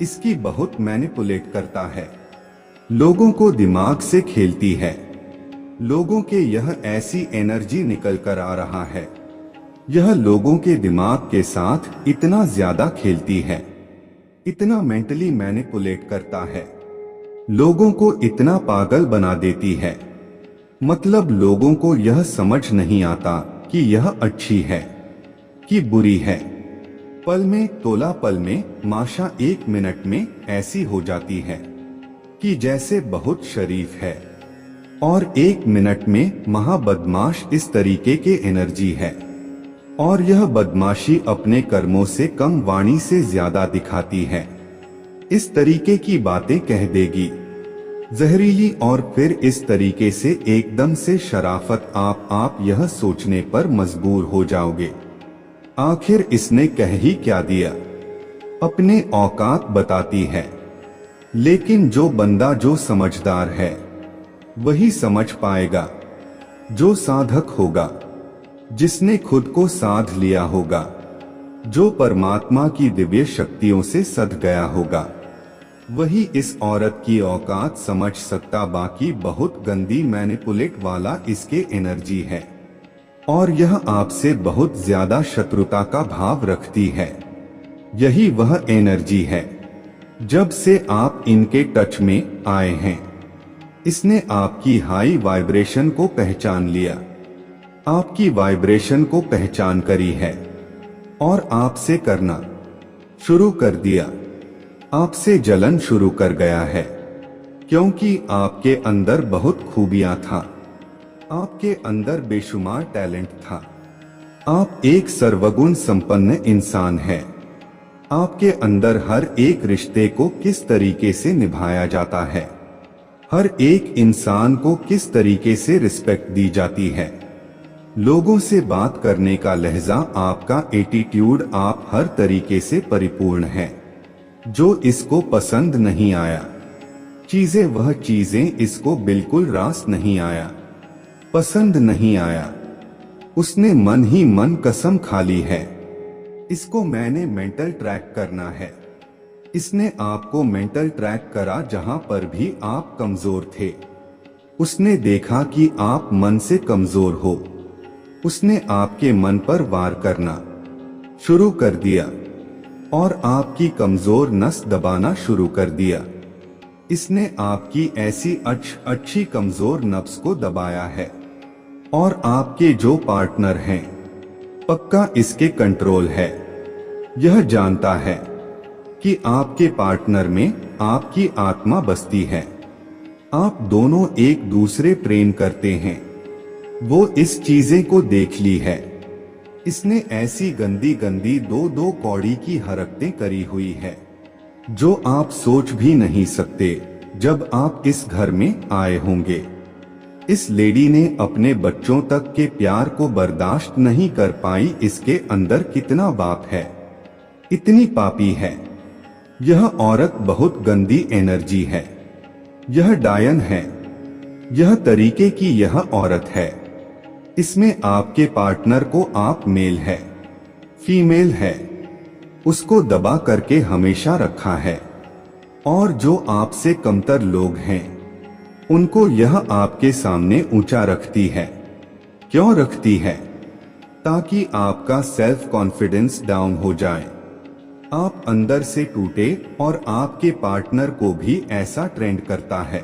इसकी बहुत मैनिपुलेट करता है, लोगों को दिमाग से खेलती है। लोगों के यह ऐसी एनर्जी निकल कर आ रहा है। यह लोगों के दिमाग के साथ इतना ज्यादा खेलती है, इतना मेंटली मैनिपुलेट करता है, लोगों को इतना पागल बना देती है। मतलब लोगों को यह समझ नहीं आता कि यह अच्छी है कि बुरी है, पल में तोला पल में माशा 1 मिनट में ऐसी हो जाती है कि जैसे बहुत शरीफ है, और 1 मिनट में महाबदमाश इस तरीके के एनर्जी है। और यह बदमाशी अपने कर्मों से कम वाणी से ज्यादा दिखाती है। इस तरीके की बातें कह देगी जहरीली, और फिर इस तरीके से एकदम से शराफत आप यह सोचने पर मजबूर हो जाओगे, आखिर इसने कह ही क्या दिया। अपने औकात बताती है। लेकिन जो बंदा जो समझदार है वही समझ पाएगा, जो साधक होगा, जिसने खुद को साध लिया होगा, जो परमात्मा की दिव्य शक्तियों से सध गया होगा, वही इस औरत की औकात समझ सकता। बाकी बहुत गंदी मैनिपुलेट वाला इसके एनर्जी है, और यह आपसे बहुत ज्यादा शत्रुता का भाव रखती है। यही वह एनर्जी है। जब से आप इनके टच में आए हैं, इसने आपकी हाई वाइब्रेशन को पहचान लिया, आपकी वाइब्रेशन को पहचान करी है, और आपसे करना शुरू कर दिया। आपसे जलन शुरू कर गया है, क्योंकि आपके अंदर बहुत खूबियां था, आपके अंदर बेशुमार टैलेंट था। आप एक सर्वगुण संपन्न इंसान हैं। आपके अंदर हर एक रिश्ते को किस तरीके से निभाया जाता है, हर एक इंसान को किस तरीके से रिस्पेक्ट दी जाती है, लोगों से बात करने का लहजा, आपका एटीट्यूड, आप हर तरीके से परिपूर्ण है। जो इसको पसंद नहीं आया चीजें, वह चीजें इसको बिल्कुल रास नहीं आया, पसंद नहीं आया, उसने मन ही मन कसम खा ली है, इसको मैंने मेंटल ट्रैक करना है। इसने आपको मेंटल ट्रैक करा जहां पर भी आप कमजोर थे। उसने देखा कि आप मन से कमजोर हो, उसने आपके मन पर वार करना शुरू कर दिया, और आपकी कमजोर नस दबाना शुरू कर दिया। इसने आपकी ऐसी अच्छी कमजोर नब्ज को दबाया है, और आपके जो पार्टनर हैं पक्का इसके कंट्रोल है। यह जानता है कि आपके पार्टनर में आपकी आत्मा बसती है, आप दोनों एक दूसरे प्रेम करते हैं। वो इस चीजें को देख ली है। इसने ऐसी गंदी गंदी दो कौड़ी की हरकतें करी हुई है जो आप सोच भी नहीं सकते जब आप इस घर में आए होंगे। इस लेडी ने अपने बच्चों तक के प्यार को बर्दाश्त नहीं कर पाई। इसके अंदर कितना बाप है, इतनी पापी है। यह औरत बहुत गंदी एनर्जी है, यह डायन है, यह तरीके की यह औरत है। इसमें आपके पार्टनर को आप मेल है, फीमेल है, उसको दबा करके हमेशा रखा है, और जो आपसे कमतर लोग हैं उनको यह आपके सामने ऊंचा रखती है। क्यों रखती है? ताकि आपका सेल्फ कॉन्फिडेंस डाउन हो जाए, आप अंदर से टूटे, और आपके पार्टनर को भी ऐसा ट्रेंड करता है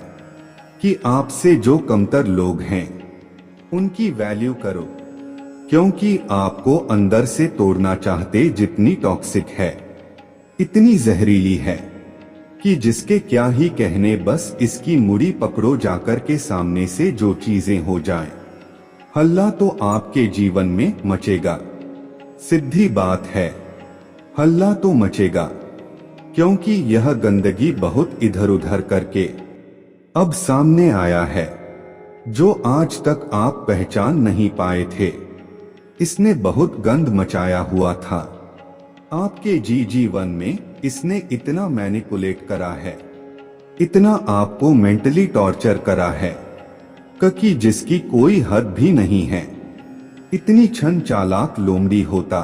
कि आपसे जो कमतर लोग हैं उनकी वैल्यू करो, क्योंकि आपको अंदर से तोड़ना चाहते। जितनी टॉक्सिक है, इतनी जहरीली है कि जिसके क्या ही कहने, बस इसकी मुड़ी पकड़ो जाकर के सामने से जो चीजें हो जाएं। हल्ला तो आपके जीवन में मचेगा, सीधी बात है, हल्ला तो मचेगा, क्योंकि यह गंदगी बहुत इधर उधर करके अब सामने आया है, जो आज तक आप पहचान नहीं पाए थे। इसने बहुत गंद मचाया हुआ था आपके जीवन में। इसने इतना मैनिपुलेट करा है, इतना आपको मेंटली टॉर्चर करा है कि जिसकी कोई हद भी नहीं है। इतनी छन चालाक लोमड़ी होता,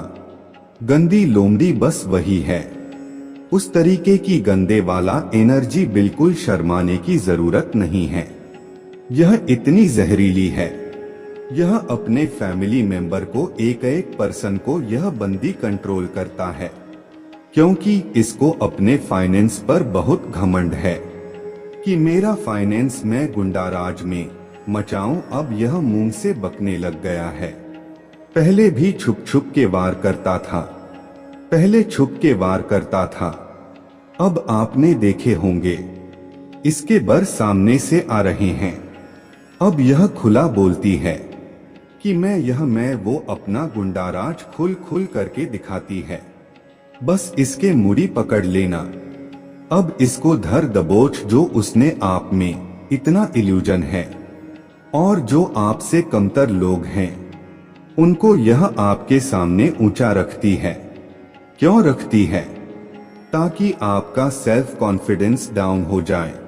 गंदी लोमड़ी बस वही है। उस तरीके की गंदे वाला एनर्जी, बिल्कुल शर्माने की जरूरत नहीं है। यह इतनी जहरीली है, यह अपने फैमिली मेंबर को, एक पर्सन को यह बंदी कंट्रोल करता है, क्योंकि इसको अपने फाइनेंस पर बहुत घमंड है कि मेरा फाइनेंस मैं गुंडाराज में मचाऊं। अब यह मुंह से बकने लग गया है। पहले भी छुप छुप के वार करता था, पहले छुप के वार करता था, अब आपने देखे होंगे इसके बर सामने से आ रहे हैं। अब यह खुला बोलती है कि मैं वो अपना गुंडाराज खुल खुल करके दिखाती है। बस इसके मुड़ी पकड़ लेना। अब इसको धर दबोच। जो उसने आप में इतना इल्यूजन है और जो आपसे कमतर लोग हैं उनको यह आपके सामने ऊंचा रखती है। क्यों रखती है? ताकि आपका सेल्फ कॉन्फिडेंस डाउन हो जाए।